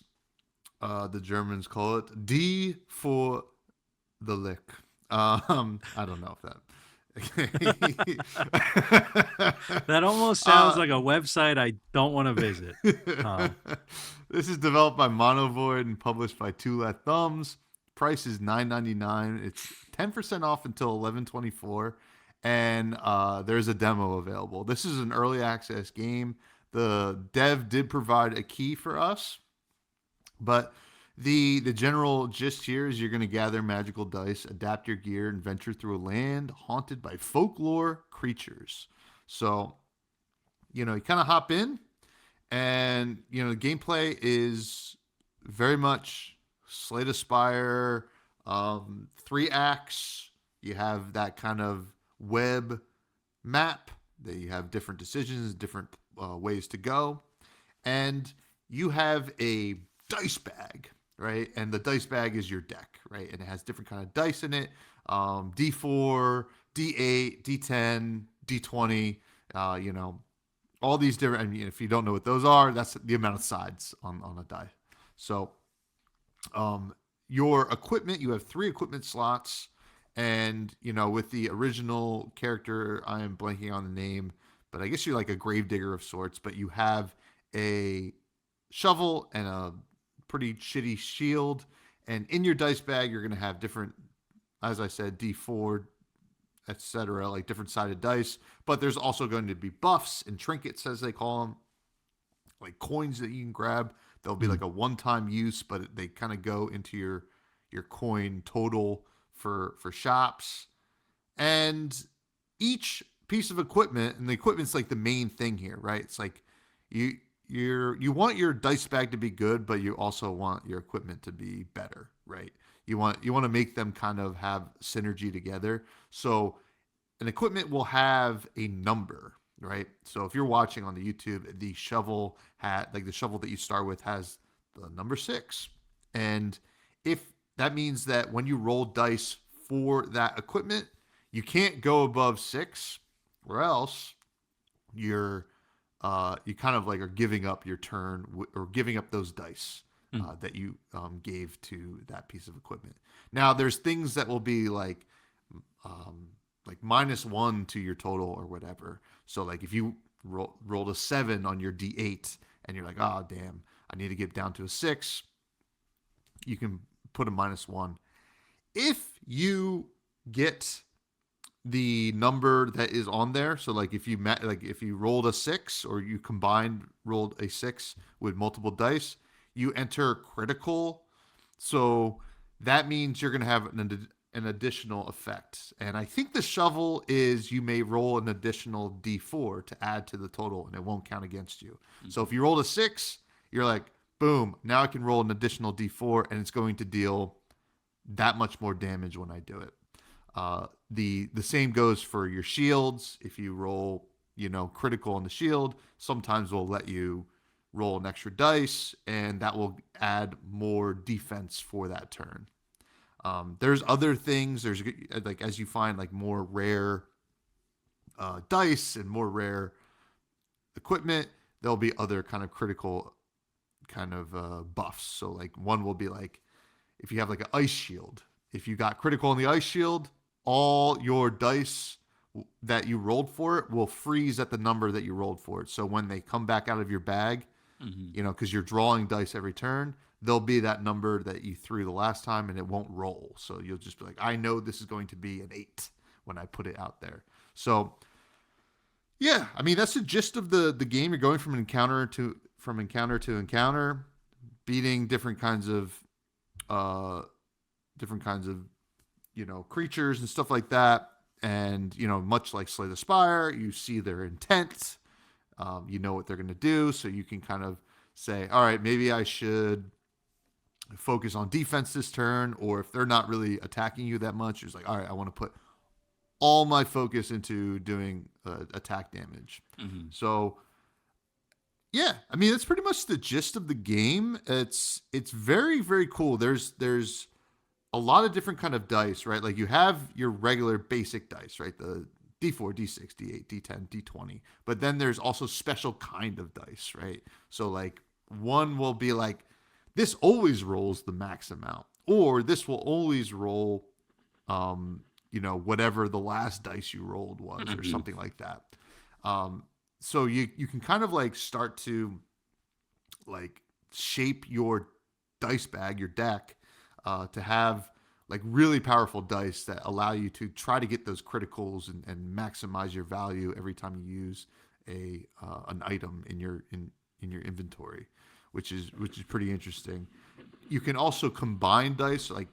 the Germans call it, D for the Lick. I don't know if that. That almost sounds uh, like a website I don't want to visit. Um, this is developed by Monovoid and published by Two Left Thumbs. Price is $9.99. It's 10% off until 11/24, and there's a demo available. This is an early access game. The dev did provide a key for us, but the general gist here is you're going to gather magical dice, adapt your gear, and venture through a land haunted by folklore creatures. So, you kind of hop in, and the gameplay is very much Slay the Spire, 3 acts. You have that kind of web map that you have different decisions, different ways to go, and you have a dice bag, right? And the dice bag is your deck, right? And it has different kind of dice in it, D4, D8, D10, D20. All these different. I mean, if you don't know what those are, that's the amount of sides on a die. So, um, your equipment, you have 3 equipment slots, and with the original character, I am blanking on the name, but I guess you're like a gravedigger of sorts. But you have a shovel and a pretty shitty shield, and in your dice bag, you're gonna have different, as I said, D4, etc., like different sided dice. But there's also going to be buffs and trinkets, as they call them, like coins that you can grab. They'll be hmm. like a one-time use, but they kind of go into your coin total for shops. And each piece of equipment, and the equipment's like the main thing here, right? It's like you you want your dice bag to be good, but you also want your equipment to be better, right? You want to make them kind of have synergy together. So an equipment will have a number, right? So if you're watching on the YouTube, the shovel hat, like the shovel that you start with, has the number 6, and if that means that when you roll dice for that equipment, you can't go above 6, or else you're you kind of like are giving up your turn or giving up those dice Mm. that you gave to that piece of equipment. Now, there's things that will be like -1 to your total or whatever. So like if you rolled a 7 on your d8 and you're like, oh damn, I need to get down to a 6, you can put a -1. If you get the number that is on there, so like if you rolled a 6 or you combined rolled a 6 with multiple dice, you enter critical. So that means you're going to have an additional effect. And I think the shovel is you may roll an additional d4 to add to the total and it won't count against you. So if you rolled a 6, you're like, boom, now I can roll an additional d4 and it's going to deal that much more damage when I do it. The same goes for your shields. If you roll, critical on the shield, sometimes we'll let you roll an extra dice, and that will add more defense for that turn. There's other things. There's like as you find like more rare dice and more rare equipment, there'll be other kind of critical kind of buffs. So like one will be like if you have like an ice shield. If you got critical on the ice shield, all your dice that you rolled for it will freeze at the number that you rolled for it. So when they come back out of your bag, Mm-hmm. because you're drawing dice every turn, they'll be that number that you threw the last time and it won't roll. So you'll just be like, I know this is going to be an 8 when I put it out there. So yeah, I mean that's the gist of the game. You're going from encounter to encounter, beating uh different kinds of creatures and stuff like that. And much like Slay the Spire, you see their intent. You know what they're going to do, so you can kind of say, all right, maybe I should focus on defense this turn, or if they're not really attacking you that much, it's like, all right, I want to put all my focus into doing attack damage. Mm-hmm. So yeah, I mean that's pretty much the gist of the game. It's very very cool. There's a lot of different kind of dice, right? Like you have your regular basic dice, right? The D4, D6, D8, D10, D20. But then there's also special kind of dice, right? So like one will be like this always rolls the max amount, or this will always roll whatever the last dice you rolled was, or Mm-hmm. something like that. Um, so you can kind of like start to like shape your dice bag, your deck, to have like really powerful dice that allow you to try to get those criticals and maximize your value every time you use an item in your inventory, which is pretty interesting. You can also combine dice, like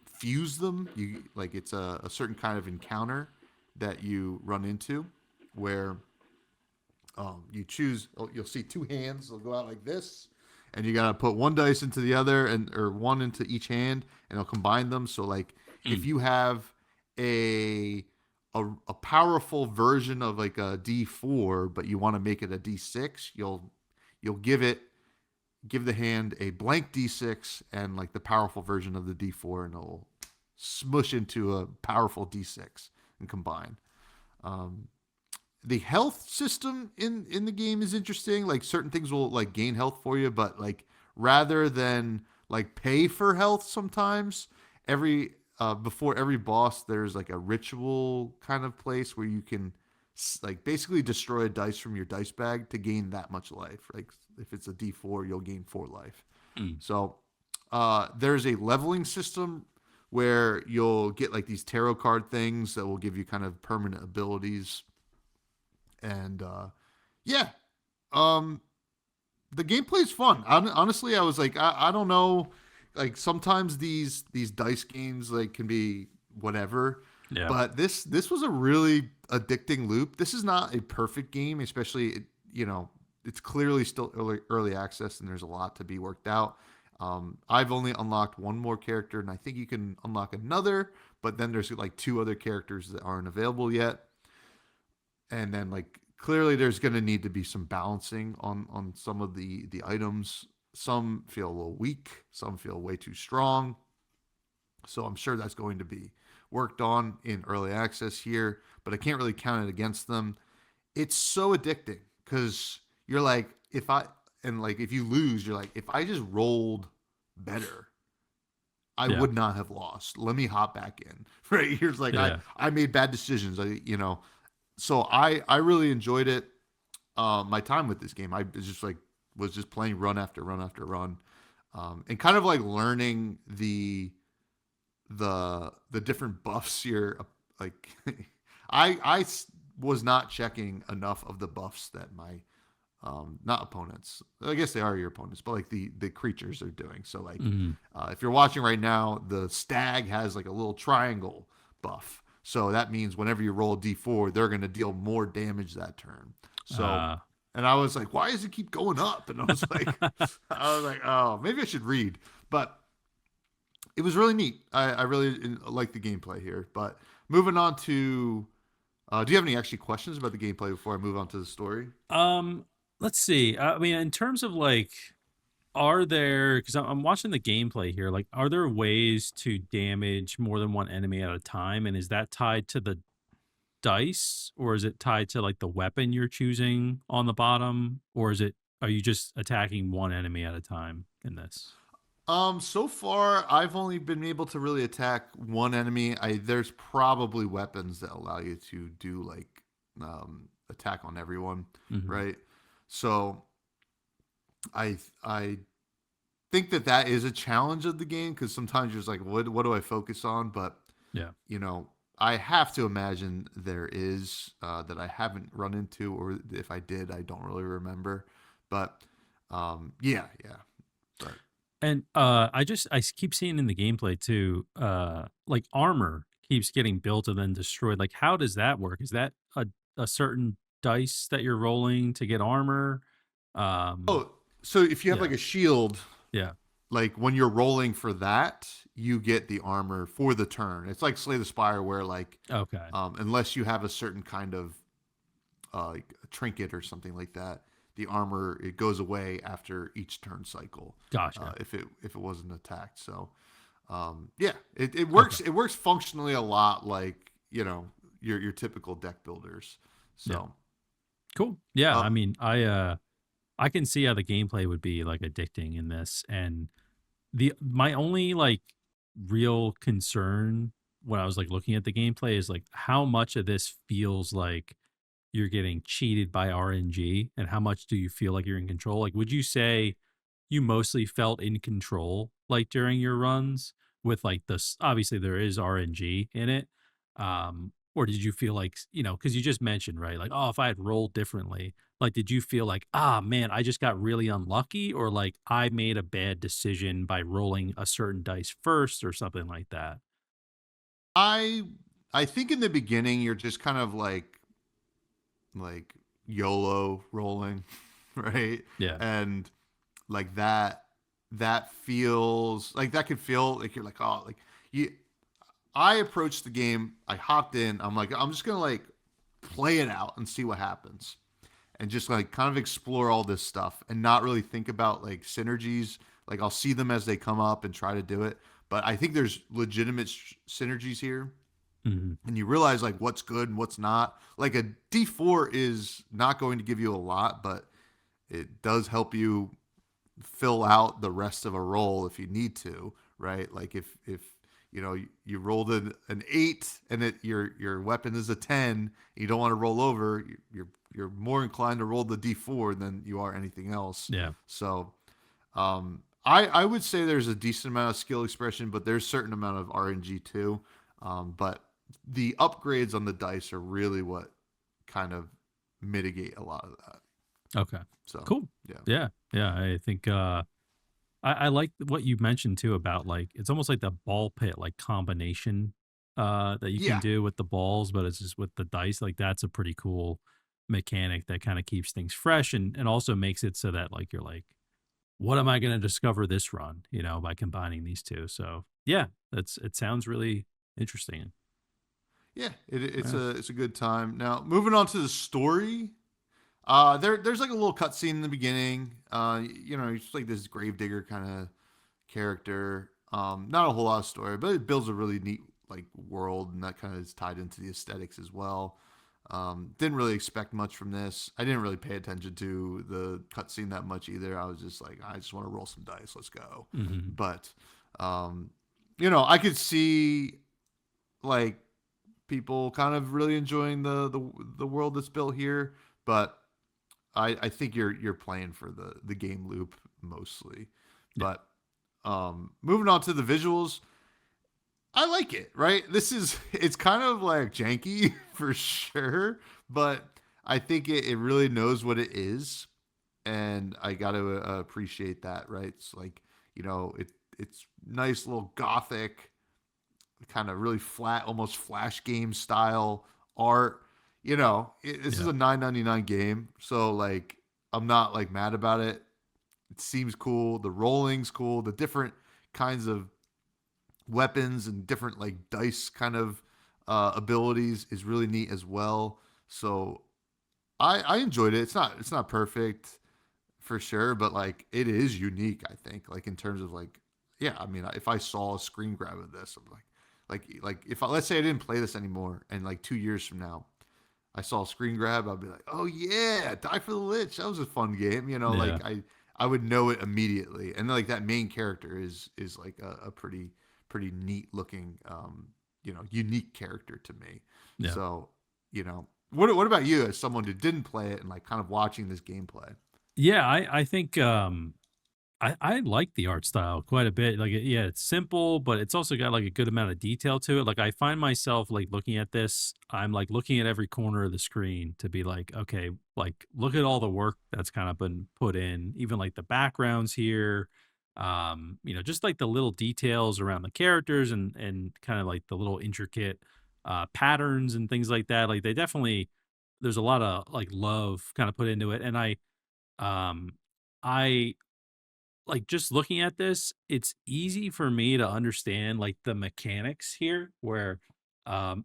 fuse them. You like it's a certain kind of encounter that you run into where you choose. Oh, you'll see two hands. They'll go out like this, and you gotta put one dice into the other, or one into each hand, and they'll combine them. So like, if Mm. you have a a powerful version of like a D4, but you want to make it a D6, you'll give the hand a blank D6 and like the powerful version of the D4, and it'll smush into a powerful D6 and combine. Um, the health system in the game is interesting. Like certain things will like gain health for you, but like rather than like pay for health, sometimes every before every boss there's like a ritual kind of place where you can like basically destroy a dice from your dice bag to gain that much life. Like if it's a D4, you'll gain 4 life. Mm. So there's a leveling system where you'll get like these tarot card things that will give you kind of permanent abilities. And yeah, um, the gameplay's fun. Honestly, I was like, I don't know, like sometimes these dice games like can be whatever, Yeah. but this was a really addicting loop. This is not a perfect game, especially it's clearly still early access, and there's a lot to be worked out. I've only unlocked one more character, and I think you can unlock another, but then there's like 2 other characters that aren't available yet. And then like clearly there's going to need to be some balancing on some of the items. Some feel a little weak, some feel way too strong. So I'm sure that's going to be worked on in early access here, but I can't really count it against them. It's so addicting because you're like, if I, and like, if you lose, you're like, if I just rolled better, I Yeah. would not have lost. Let me hop back in. Right. Here's like, Yeah. I made bad decisions. So I really enjoyed it. My time with this game, I was just playing run after run after run, and kind of like learning the different buffs you're like. I was not checking enough of the buffs that my not opponents. I guess they are your opponents, but like the creatures are doing. So like, Hmm. if you're watching right now, the stag has like a little triangle buff. So that means whenever you roll a d4, they're going to deal more damage that turn. So, Uh, and I was like, why does it keep going up? And I was like, oh, maybe I should read. But it was really neat. I really like the gameplay here. But moving on to, do you have any actually questions about the gameplay before I move on to the story? um, let's see. I mean, in terms of like, are there, because I'm watching the gameplay here, like, are there ways to damage more than one enemy at a time? And is that tied to the dice, or is it tied to like the weapon you're choosing on the bottom, or are you just attacking one enemy at a time in this? So far I've only been able to really attack one enemy. There's probably weapons that allow you to do like attack on everyone, Hmm. right? So I think that is a challenge of the game because sometimes you're just like, what do I focus on? But Yeah. you know, I have to imagine there is that I haven't run into, or if I did, I don't really remember. But yeah, yeah. But And keep seeing in the gameplay too, like armor keeps getting built and then destroyed. Like, how does that work? Is that a certain dice that you're rolling to get armor? Um, oh, so if you have yeah, like a shield, yeah, like when you're rolling for that, you get the armor for the turn. It's like Slay the Spire, where like okay, unless you have a certain kind of like a trinket or something like that, the armor it goes away after each turn cycle. gotcha. If it wasn't attacked, so yeah, it Okay, works. It works functionally a lot like your typical deck builders. yeah, So cool. Yeah, uh, I mean, I can see how the gameplay would be like addicting in this, and the my only like real concern when I was like looking at the gameplay is like how much of this feels like you're getting cheated by RNG, and how much do you feel like you're in control? Like, would you say you mostly felt in control like during your runs with like this? Obviously, there is RNG in it. Or did you feel like, because you just mentioned, right? Like, oh, if I had rolled differently, like, did you feel like, ah, man, I just got really unlucky, or like I made a bad decision by rolling a certain dice first or something like that? I I think in the beginning you're just kind of like YOLO rolling, right? Yeah. And like that feels like that could feel like you're like, oh, like you I approached the game, I hopped in, I'm like, I'm just gonna like play it out and see what happens. And just like kind of explore all this stuff and not really think about like synergies. Like I'll see them as they come up and try to do it. But I think there's legitimate synergies here, Hmm. and you realize like what's good and what's not. Like a D4 is not going to give you a lot, but it does help you fill out the rest of a roll if you need to, right? Like if you rolled an 8 and your weapon is a 10, you don't want to roll over, you're more inclined to roll the D4 than you are anything else. Yeah. So I would say there's a decent amount of skill expression, but there's a certain amount of RNG too. But the upgrades on the dice are really what kind of mitigate a lot of that. Okay. So Cool. yeah, Yeah. Yeah. I think I like what you mentioned too about like it's almost like the ball pit like combination that you can yeah. do with the balls, but it's just with the dice. Like that's a pretty cool mechanic that kind of keeps things fresh and also makes it so that like you're like, what am I gonna discover this run, by combining these two. So yeah, it sounds really interesting. Yeah, it's Yeah. a good time. Now, moving on to the story, there's like a little cutscene in the beginning. It's like this gravedigger kind of character. Not a whole lot of story, but it builds a really neat like world, and that kind of is tied into the aesthetics as well. Didn't really expect much from this. I didn't really pay attention to the cutscene that much either. I was just like, I just want to roll some dice. Let's go. Hmm. But um, I could see like people kind of really enjoying the world that's built here, but I think you're playing for the game loop mostly. Yeah. But moving on to the visuals, I like it. Right, it's kind of like janky for sure, but I think it really knows what it is, and I got to appreciate that. Right, it's like it's nice little gothic kind of really flat, almost flash game style art. This is Yeah. a 9.99 game, so like I'm not like mad about it. It seems cool. The rolling's cool. The different kinds of weapons and different like dice kind of abilities is really neat as well. So I enjoyed it. It's not perfect for sure, but like it is unique. I think like in terms of like yeah. I mean, if I saw a screen grab of this, I'm like if let's say I didn't play this anymore, and like 2 years from now I saw a screen grab, I'd be like, oh yeah, Die for the Lich. That was a fun game. Yeah. Like I would know it immediately, and like that main character is like a pretty neat looking unique character to me. Yeah. So what about you as someone who didn't play it and like kind of watching this gameplay? Yeah. I think I like the art style quite a bit. Like, yeah, it's simple, but it's also got like a good amount of detail to it. Like, I find myself like looking at this, I'm like looking at every corner of the screen to be like, okay, like look at all the work that's kind of been put in, even like the backgrounds here. Just like the little details around the characters and kind of like the little intricate patterns and things like that. Like, they definitely there's a lot of like love kind of put into it, and um I like just looking at this, it's easy for me to understand like the mechanics here where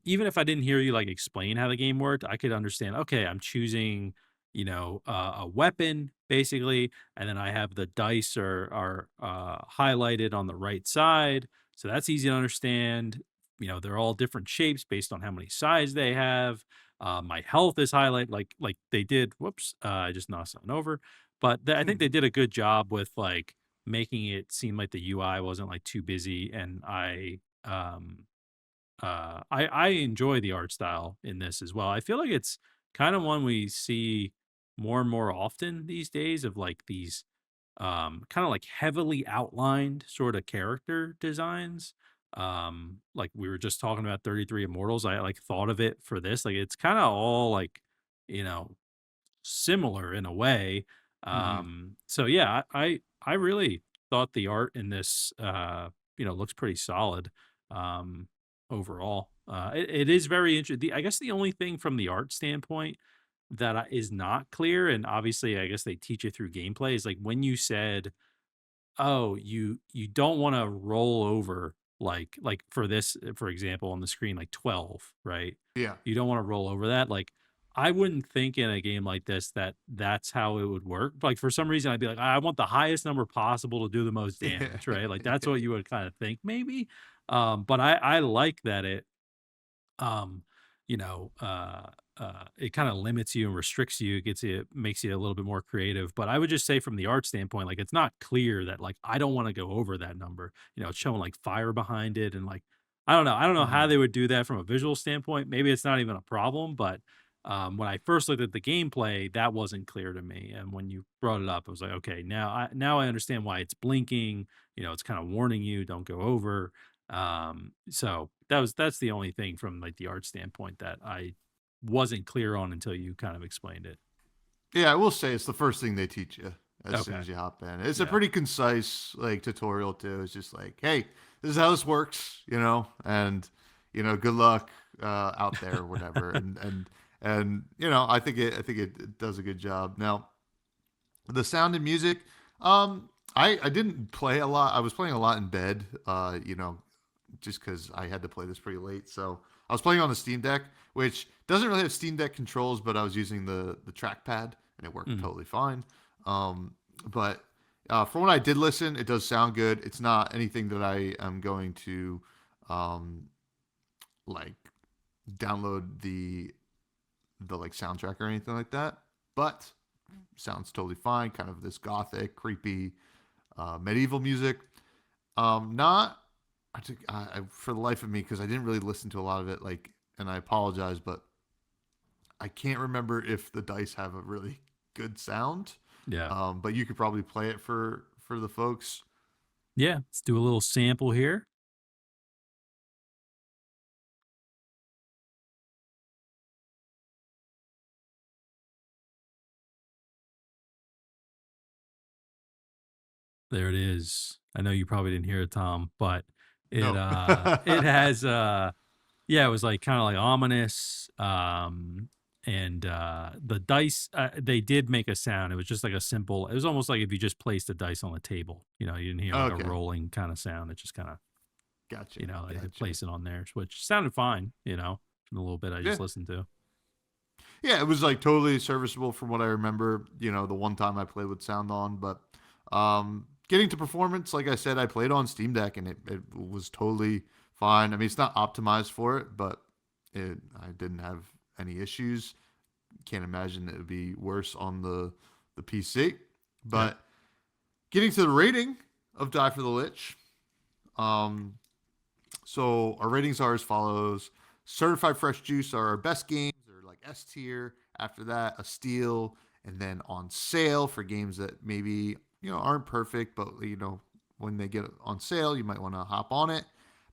even if I didn't hear you like explain how the game worked, I could understand, okay, I'm choosing, a weapon basically, and then I have the dice are highlighted on the right side. So that's easy to understand. They're all different shapes based on how many sides they have. My health is highlighted like they did. Whoops, I just knocked something over, but I think they did a good job with like making it seem like the UI wasn't like too busy, and I enjoy the art style in this as well. I feel like it's kind of one we see more and more often these days of like these kind of like heavily outlined sort of character designs. Like we were just talking about 33 Immortals. I like thought of it for this. Like it's kind of all like, you know, similar in a way. Mm-hmm. So yeah, I really thought the art in this looks pretty solid um overall. It is very interesting. I guess the only thing from the art standpoint that is not clear, and obviously I guess they teach it through gameplay, is like when you said, oh, you don't wanna roll over, like, for this, for example, on the screen, like, 12, right? Yeah. You don't wanna roll over that, like, I wouldn't think in a game like this that that's how it would work. Like, for some reason, I'd be like, "I want the highest number possible to do the most Yeah. damage," right? Like, that's what you would kinda think maybe, but I like that um, you know, it kind of limits you and restricts you, makes you a little bit more creative. But I would just say from the art standpoint, like it's not clear that like I don't want to go over that number. It's showing like fire behind it and like I don't know how Mm-hmm. they would do that from a visual standpoint. Maybe it's not even a problem, but when I first looked at the gameplay, that wasn't clear to me. And when you brought it up, I was like, okay, now I understand why it's blinking. It's kind of warning you, don't go over. So that's the only thing from like the art standpoint that I wasn't clear on until you kind of explained it. Yeah, I will say it's the first thing they teach you as soon Okay. as you hop in. It's a Yeah. pretty concise like tutorial too. It's just like, hey, this is how this works, and good luck out there or whatever. And I think it does a good job. Now, the sound and music, I didn't play a lot. I was playing a lot in bed, just because I had to play this pretty late. So I was playing on the Steam Deck, which doesn't really have Steam Deck controls, but I was using the trackpad and it worked Mm. totally fine. But From what I did listen, it does sound good. It's not anything that I am going to um, like download the like soundtrack or anything like that. But sounds totally fine. Kind of this gothic, creepy, medieval music. Not for the life of me because I didn't really listen to a lot of it. Like, and I apologize, but I can't remember if the dice have a really good sound. Yeah. But you could probably play it for the folks. Yeah. Let's do a little sample here. There it is. I know you probably didn't hear it, Tom, but No. it has yeah, it was like kind of like ominous. And the dice they did make a sound. It was just like a simple, it was almost like if you just placed the dice on the table. You know, you didn't hear like a Okay. rolling kind of sound. It just kind of, Gotcha. you know, they Gotcha. place it on there, which sounded fine, you know, from the little bit I Yeah. just listened to. Yeah, it was like totally serviceable from what I remember, the one time I played with sound on, but getting to performance, like I said, I played on Steam Deck and it was totally fine. I mean, it's not optimized for it, but I didn't have any issues. Can't imagine it would be worse on the PC. Yep. But getting to the rating of Die for the Lich, um, so our ratings are as follows: Certified Fresh Juice are our best games, or like S tier. After that, a steal, and then on sale for games that maybe aren't perfect, but when they get on sale, you might want to hop on it.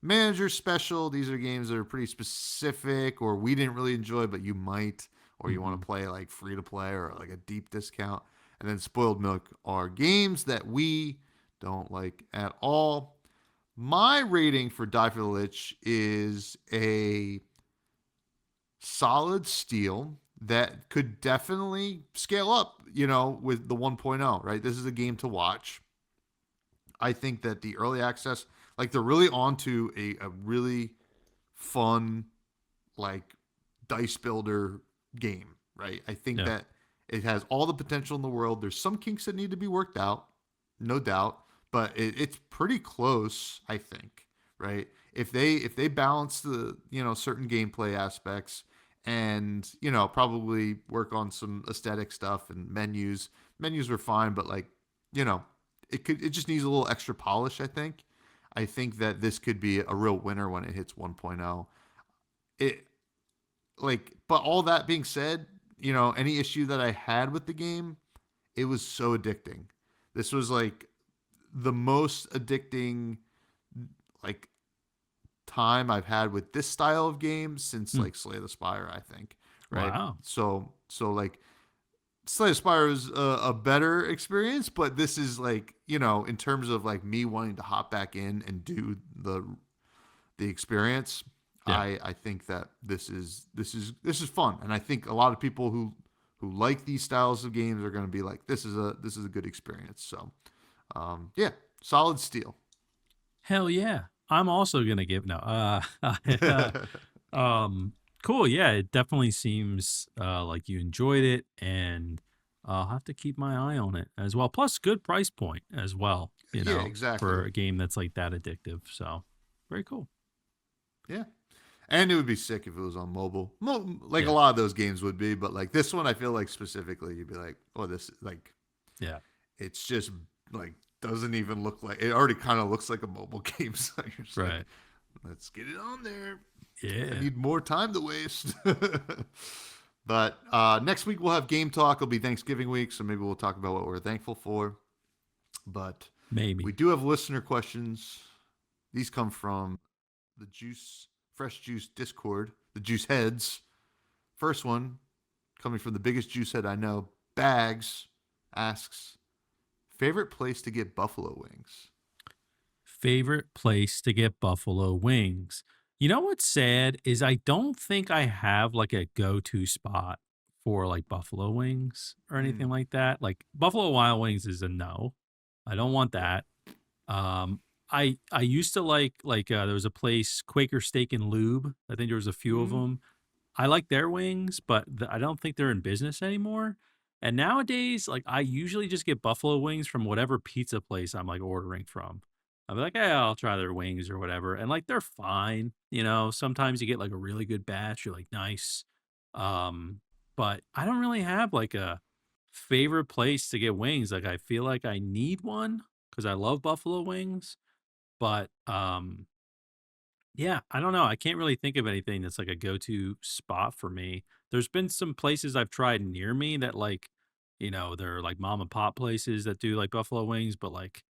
Manager Special, these are games that are pretty specific, or we didn't really enjoy, but you might, or you want Hmm. to play like free to play or like a deep discount. And then Spoiled Milk are games that we don't like at all. My rating for Die for the Lich is a solid steal that could definitely scale up, with the 1.0, right? This is a game to watch. I think that the early access, like they're really onto a really fun, like dice builder game, right? I think Yeah. that it has all the potential in the world. There's some kinks that need to be worked out, no doubt, but it's pretty close, I think, right? If they balance the certain gameplay aspects and probably work on some aesthetic stuff and menus. Menus were fine, but like you know it just needs a little extra polish. I think that this could be a real winner when it hits 1.0. It but all that being said, any issue that I had with the game, it was so addicting. This was like the most addicting like time I've had with this style of game since Hmm. like Slay the Spire, I think. Right? Wow. So like Slay the Spire is a better experience, but this is like, in terms of like me wanting to hop back in and do the experience, Yeah. I think that this is fun, and I think a lot of people who like these styles of games are going to be like, this is a good experience. So, yeah, solid steal. Hell yeah. I'm also gonna give no. Um, cool. Yeah, it definitely seems like you enjoyed it, and I'll have to keep my eye on it as well. Plus, good price point as well. You Yeah, know, exactly. for a game that's like that addictive. So, very cool. Yeah, and it would be sick if it was on mobile. Like a Yeah. lot of those games would be, but like this one, I feel like specifically, you'd be like, oh, this like Yeah. it's just like doesn't even look like it. Already kind of looks like a mobile game. So you're just like, Right. let's get it on there. I Yeah. need more time to waste. But next week we'll have game talk. It'll be Thanksgiving week, so maybe we'll talk about what we're thankful for. But we Maybe. do have listener questions. These come from the Fresh Juice Discord, the Juice Heads. First one coming from the biggest juice head I know, Bags, asks, favorite place to get buffalo wings? Favorite place to get buffalo wings. You know what's sad is I don't think I have like a go-to spot for like buffalo wings or anything Mm. like that. Like Buffalo Wild Wings is a no. I don't want Yep. that. I used to there was a place Quaker Steak and Lube. I think there was a few of Mm. them. I like their wings, but I don't think they're in business anymore. And nowadays, like I usually just get buffalo wings from whatever pizza place I'm like ordering from. I'm like, hey, I'll try their wings or whatever. And like they're fine. You know, sometimes you get like a really good batch. You're like, nice. Um, but I don't really have like a favorite place to get wings. Like I feel like I need one because I love buffalo wings. But yeah, I don't know. I can't really think of anything that's like a go-to spot for me. There's been some places I've tried near me that like, they're like mom and pop places that do like buffalo wings, but like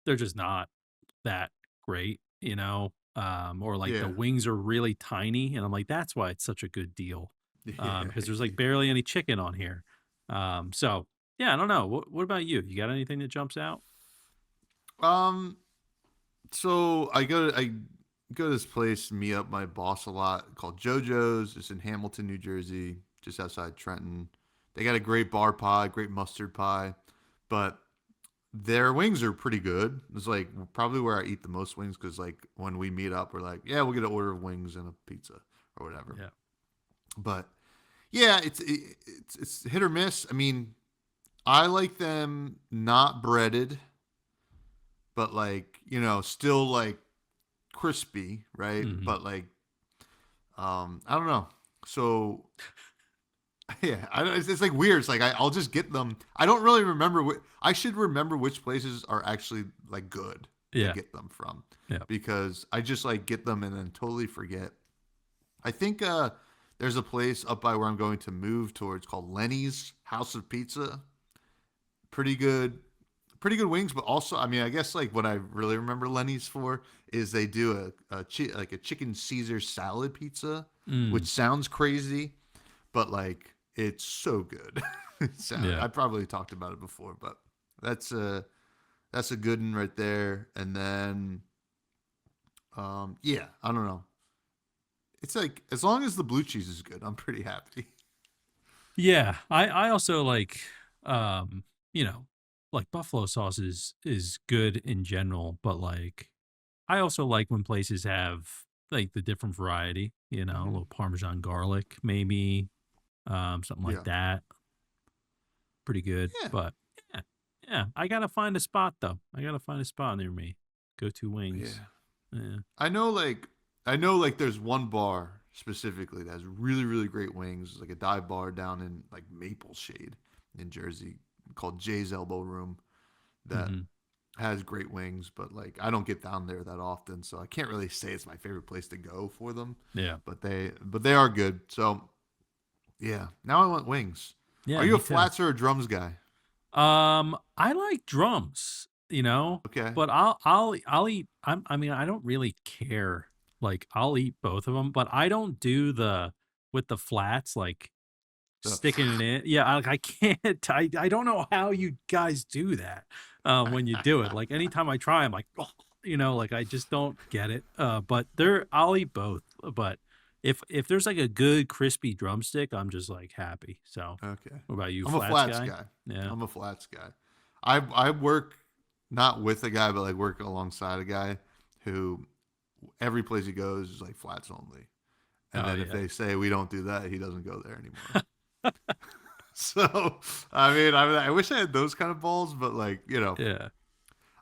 they're just not that great, or like the Yeah. wings are really tiny and I'm like that's why it's such a good deal. Yeah. Because there's like barely any chicken on here. So yeah, I don't know. What about you? You got anything that jumps out? um so I go to this place to meet up my boss a lot called JoJo's. It's in Hamilton, New Jersey, just outside Trenton. They got a great bar pie, great mustard pie, but their wings are pretty good. It's like probably where I eat the most wings because like when we meet up, we're like, yeah, we'll get an order of wings and a pizza or whatever. Yeah. But yeah, it's hit or miss. I mean, I like them not breaded, but like still like crispy, right? Hmm. But like I don't know. So yeah, it's like weird. It's like I'll just get them. I don't really remember. I should remember which places are actually like good to Yeah. get them from, Yeah. because I just like get them and then totally forget. I think there's a place up by where I'm going to move towards called Lenny's House of Pizza. Pretty good, pretty good wings, but also I mean I guess like what I really remember Lenny's for is they do like a chicken Caesar salad pizza, which Mm, sounds crazy, but like it's so good. yeah. I probably talked about it before, but that's a good one right there. And then yeah, I don't know. It's like as long as the blue cheese is good, I'm pretty happy. Yeah, I also like, um, you know, like buffalo sauce is good in general, but like I also like when places have like the different variety, a Hmm. little Parmesan garlic, maybe, something like Yeah, that. Pretty good. yeah, But yeah, yeah. I gotta find a spot though. I gotta find a spot near me. Go to wings. yeah. Yeah. I know like there's one bar specifically that has really really great wings. It's like a dive bar down in like Maple Shade in Jersey called Jay's Elbow Room that Hmm. has great wings, but like I don't get down there that often, so I can't really say it's my favorite place to go for them. Yeah. But they are good. So yeah, now I want wings. Are Yeah, you a me too. flats or a drums guy? I like drums, Okay. but I'll eat. I mean, I don't really care. Like, I'll eat both of them, but I don't do the with the flats, like The sticking it in. Yeah, I can't. I don't know how you guys do that when you do it. Like anytime I try, I'm like, oh, like I just don't get it. But I'll eat both. But if there's like a good crispy drumstick, I'm just like happy. So, okay. what about you, I'm a flats flats guy? guy. Yeah. I'm a flats guy. I work not with a guy, but like work alongside a guy who every place he goes is like flats only. And Oh then if yeah. they say we don't do that, he doesn't go there anymore. So I mean, I wish I had those kind of balls, but like Yeah.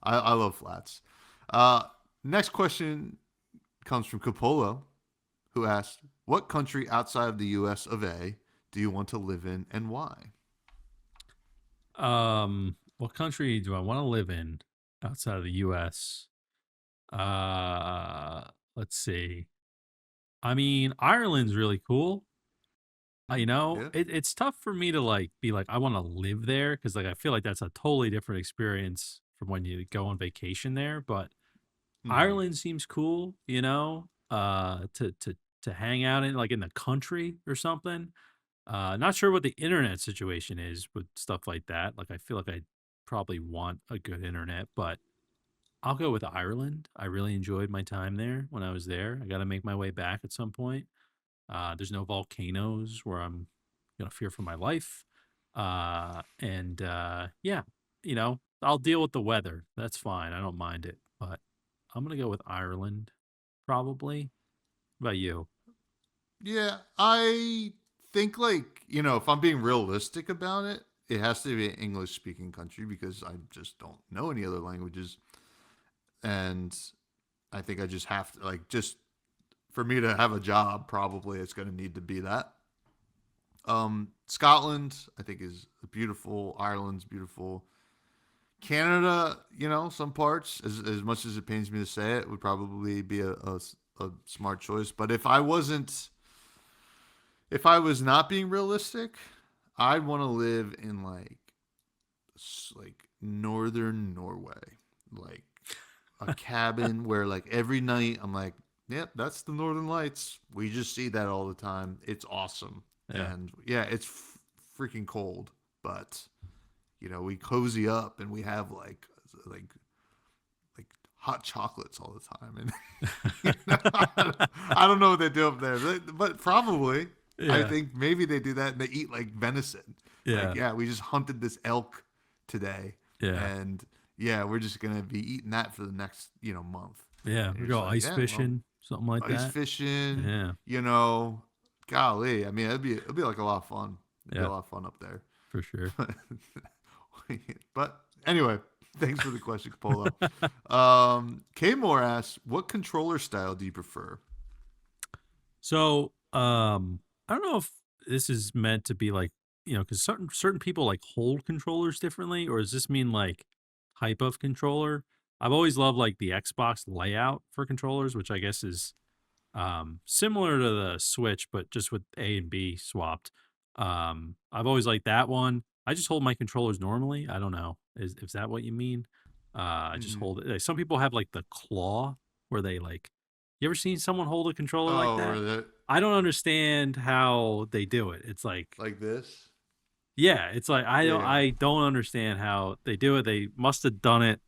I love flats. Uh, Next question comes from Capolo, who asked, "What country outside of the U.S. of A. do you want to live in, and why?" What country do I want to live in outside of the US? Uh, let's see. I mean, Ireland's really cool. Hmm, yeah. It's tough for me to like be like I want to live there because like I feel like that's a totally different experience from when you go on vacation there. But Hmm. Ireland seems cool, to hang out in like in the country or something. Not sure what the internet situation is with stuff like that. Like I feel like I probably want a good internet, but I'll go with Ireland. I really enjoyed my time there when I was there. I got to make my way back at some point. There's no volcanoes where I'm gonna fear for my life. And yeah, I'll deal with the weather. That's fine. I don't mind it. But I'm gonna go with Ireland, probably. What about you? Yeah, I think like, if I'm being realistic about it, it has to be an English speaking country because I just don't know any other languages. And I think I just have to like just for me to have a job, probably it's going to need to be that. Scotland, I think, is beautiful. Ireland's beautiful. Canada, some parts, as much as it pains me to say it, would probably be a smart choice. But if I was not being realistic, I'd want to live in like northern Norway, like a cabin where like every night I'm like, yep, that's the Northern Lights. We just see that all the time. It's awesome, Yeah. and yeah, it's freaking cold, but we cozy up and we have like like hot chocolates all the time, and I don't know what they do up there, but probably. I Yeah. think maybe they do that and they eat like venison. Like, Yeah. yeah, we just hunted this elk today, Yeah. and yeah, we're just gonna be eating that for the next month. Yeah. And We you're go just like, ice yeah, well, fishing, something like ice that. fishing, Yeah. golly, I mean, it'd be like a lot of fun. It'd be a Yeah. lot of fun up there. For sure. But anyway, thanks for the question, Polo. K Moore asks, what controller style do you prefer? So, I don't know if this is meant to be like, because certain people like hold controllers differently, or does this mean like type of controller? I've always loved like the Xbox layout for controllers, which I guess is similar to the Switch, but just with A and B swapped. I've always liked that one. I just hold my controllers normally. I don't know. Is that what you mean? I just Mm-hmm. hold it. Like, some people have like the claw where they like. You ever seen someone hold a controller like Oh, or that? the I don't understand how they do it. It's like, like this? yeah, it's like Yeah. I don't understand how they do it. They must have done it.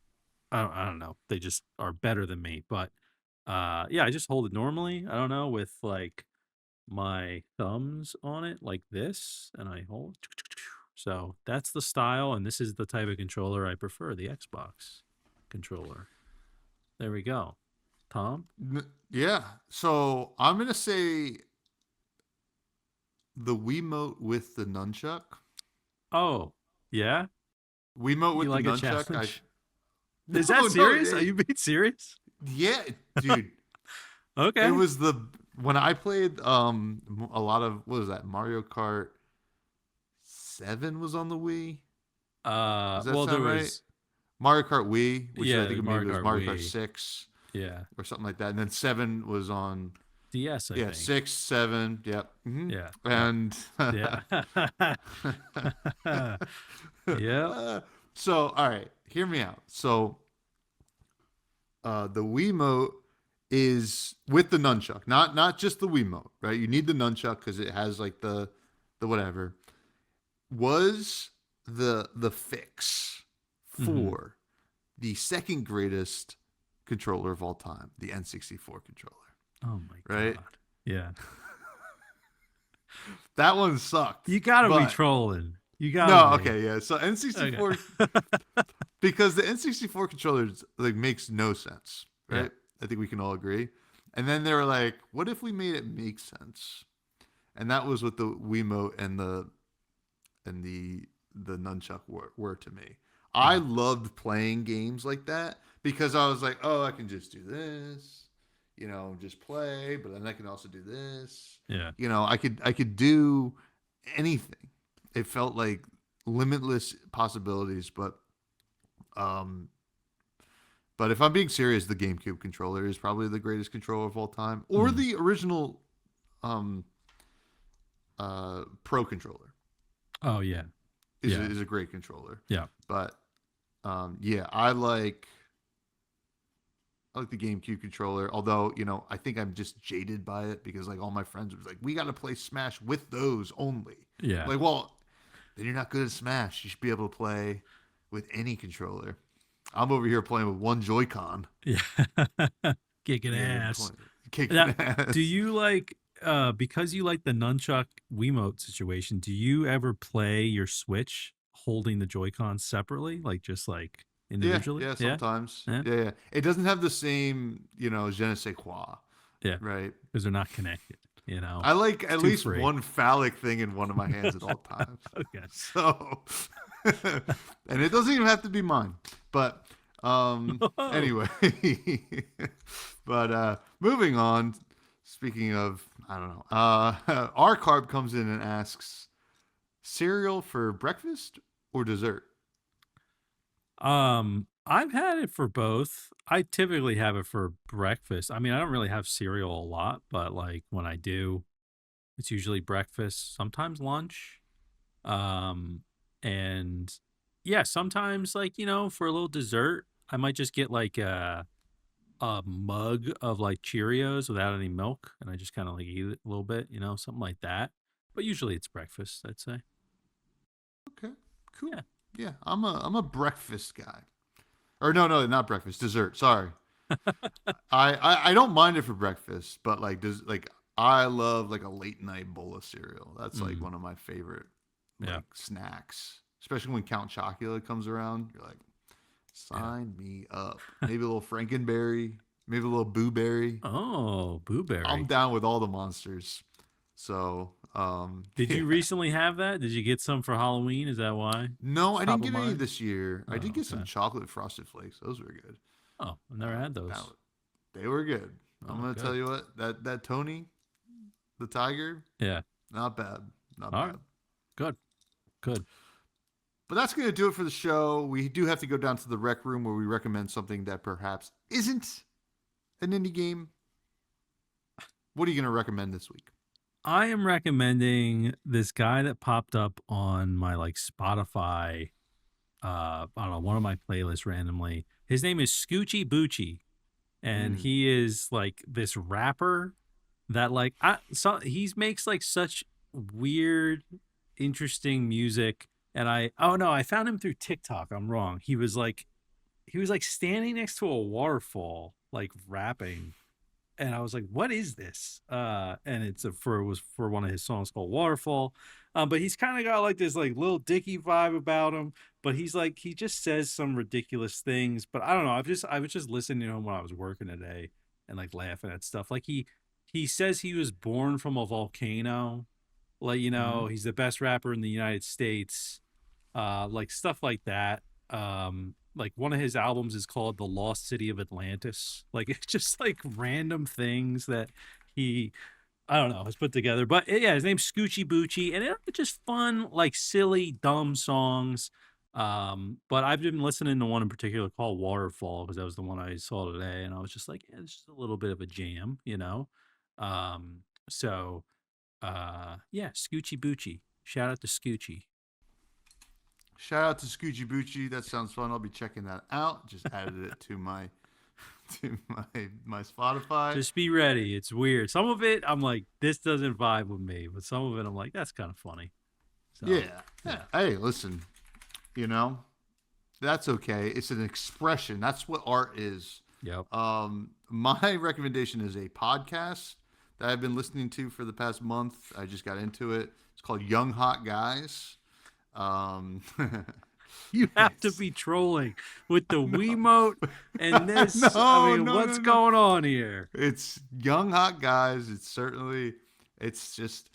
I don't know. They just are better than me. But yeah, I just hold it normally. I don't know, with like my thumbs on it like this, and I hold. So that's the style, and this is the type of controller I prefer, the Xbox controller. There we go. Tom? Yeah. So I'm gonna say the Wiimote with the nunchuck. Oh, yeah? Wiimote You with the like a nunchuck. challenge? Is that No, no, serious? Are you being serious? yeah, dude. It Okay. was the when I played a lot of what was that Mario Kart 7 was on the Wii. Does that Well, there sound right? was, Mario Kart Wii, which I yeah, think maybe Mario was Kart Mario Kart Wii. 6 Yeah. or something like that, and then 7 was on DS, I yeah think. 6 7 yep Yeah. Yep. and Yeah. Yep. so all right, hear me out. So the Wiimote is with the nunchuck, not just the Wiimote, right? You need the nunchuck because it has like the whatever. Was the fix Hmm. for the second greatest controller of all time, the N64 controller, Oh my right? god. Yeah. That one sucked, You gotta be but trolling. You gotta no, be. okay, yeah. So Okay. N64 because the N64 controller like makes no sense, Yeah. right? I think we can all agree. And then they were like, "What if we made it make sense?" And that was what the Wiimote and the nunchuck were to me. I Yeah. loved playing games like that because I was like, "Oh, I can just do this, just play, but then I can also do this. Yeah. I could do anything. It felt like limitless possibilities, um but if I'm being serious, the GameCube controller is probably the greatest controller of all time, or Mm. the original um Pro controller Oh yeah. is Yeah. is a great controller. Yeah. But yeah, I like the GameCube controller. Although I think I'm just jaded by it because like all my friends was like, we got to play Smash with those only. Yeah. Like, well, then you're not good at Smash. You should be able to play with any controller. I'm over here playing with one Joy-Con. Yeah. Kicking Yeah, ass. Now, kicking do ass. you like because you like the nunchuck Wiimote situation, do you ever play your Switch holding the Joy-Cons separately? Like just like Yeah, individually? yeah, Yeah? sometimes. Yeah? Yeah, yeah. It doesn't have the same, je ne sais quoi, Yeah. right? Because they're not connected. You know, I like it's at too least free. one phallic thing in one of my hands at all times. Okay. So, and it doesn't even have to be mine. But Oh, anyway, but moving on. Speaking of, I don't know. Our carb comes in and asks, cereal for breakfast or dessert? I've had it for both. I typically have it for breakfast. I mean, I don't really have cereal a lot, but like when I do, it's usually breakfast, sometimes lunch. Um, and yeah, sometimes like, for a little dessert, I might just get like a mug of like Cheerios without any milk, and I just kind of like eat it a little bit, something like that. But usually it's breakfast, I'd say. Okay, cool. Yeah. Yeah, I'm a breakfast guy. Or no, not breakfast, dessert. Sorry. I don't mind it for breakfast, but like does like I love like a late night bowl of cereal. That's like Mm, one of my favorite yeah. like snacks. Especially when Count Chocula comes around. You're like, Yeah. sign me up. Maybe a little Frankenberry, maybe a little Boo Berry. Oh, I'm blueberry. down with all the monsters. So, Did yeah. you recently have that? Did you get some for Halloween? Is that why? No, It's I didn't top of get any mind? this year. I did Oh, get some okay. chocolate frosted flakes. Those were good. Oh, I've never had That those. they were good. I'm Oh, gonna tell good. you what that Tony the Tiger, Yeah. not bad, not All right. bad. Good. Good. But that's gonna do it for the show. We do have to go down to the rec room where we recommend something that perhaps isn't an indie game. What are you gonna recommend this week? I am recommending this guy that popped up on my like Spotify, I don't know, one of my playlists randomly. His name is Scoochie Boochie, and Mm. he is like this rapper that he makes like such weird, interesting music. And I found him through TikTok. I'm wrong. He was like standing next to a waterfall, like rapping, and I was like, "What is this?" And it was for one of his songs called Waterfall. But he's kind of got like this like little Dicky vibe about him. But he just says some ridiculous things. But I don't know. I was just listening to him when I was working today and like laughing at stuff. Like he says he was born from a volcano. Like Mm. he's the best rapper in the United States, like stuff like that. Like one of his albums is called The Lost City of Atlantis. Like it's just like random things that he I don't know has put together. But yeah, his name's Scoochie Boochie, and it's just fun, like silly, dumb songs. But I've been listening to one in particular called Waterfall because that was the one I saw today, and I was just like, yeah, it's just a little bit of a jam. So yeah, Scoochie Boochie. Shout out to Scoochie. Shout out to Scoochie Boochie. That sounds fun. I'll be checking that out. Just added it to my my Spotify. Just be ready. It's weird. Some of it, I'm like, this doesn't vibe with me, but some of it, I'm like, that's kind of funny. So, Yeah. Yeah. yeah. Hey, listen. You know, that's okay. It's an expression. That's what art is. Yep. My recommendation is a podcast that I've been listening to for the past month. I just got into it. It's called Young Hot Guys. Um, You have to it's be trolling with the no, Wiimote and this. I no, mean, no, no, what's no. going on here? It's Young Hot Guys. It's just,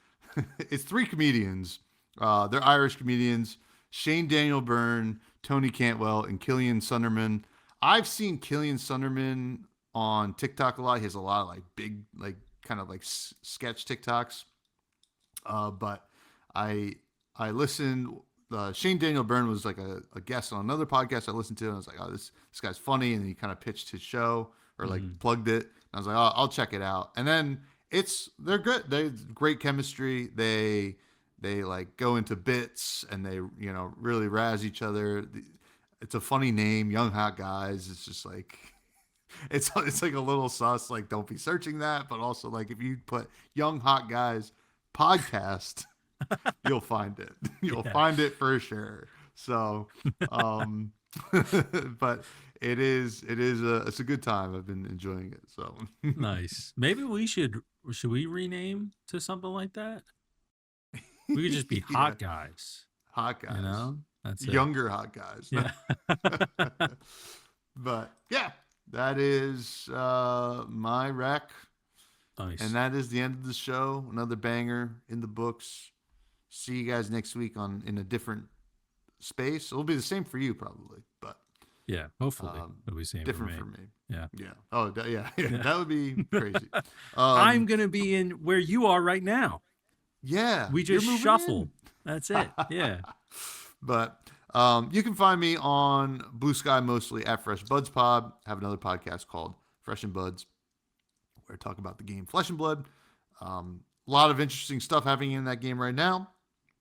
it's three comedians. They're Irish comedians: Shane Daniel Byrne, Tony Cantwell, and Killian Sunderman. I've seen Killian Sunderman on TikTok a lot. He has a lot of like big, like kind of like sketch TikToks. But I I listened. Shane Daniel Byrne was like a guest on another podcast I listened to, and I was like, oh, this guy's funny, and he kind of pitched his show or like Mm, plugged it. And I was like, oh, I'll check it out. And then they're good. They great chemistry. They like go into bits and they really razz each other. It's a funny name, Young Hot Guys. It's just like it's like a little sus. Like don't be searching that, but also like if you put Young Hot Guys podcast, you'll find it. You'll yeah. find it for sure. So, um, but it's a good time. I've been enjoying it. So, Nice. Maybe should we rename to something like that? We could just be yeah, hot guys, hot guys, That's it. younger hot guys. Yeah. But yeah, that is my rec. Nice. And that is the end of the show. Another banger in the books. See you guys next week in a different space. It'll be the same for you probably, but Yeah, hopefully it'll be same different for for me. me. Yeah. Yeah. Oh, yeah. That would be crazy. I'm gonna be in where you are right now. Yeah. We You're just moving shuffle. in. That's it. Yeah. But you can find me on Blue Sky mostly at Fresh Buds Pod. I have another podcast called Fresh and Buds where I talk about the game Flesh and Blood. A lot of interesting stuff happening in that game right now.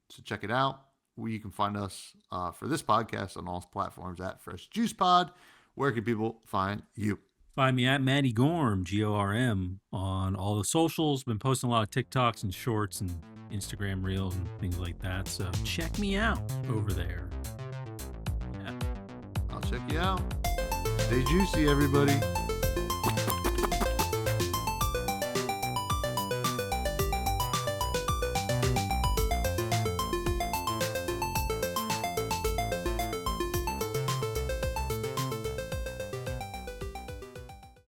So check it out. You can find us for this podcast on all platforms at Fresh Juice Pod. Where can people find you? Find me at Matty Gorm, Gorm, on all the socials. Been posting a lot of TikToks and shorts and Instagram reels and things like that. So check me out over there. Yeah. I'll check you out. Stay juicy, everybody.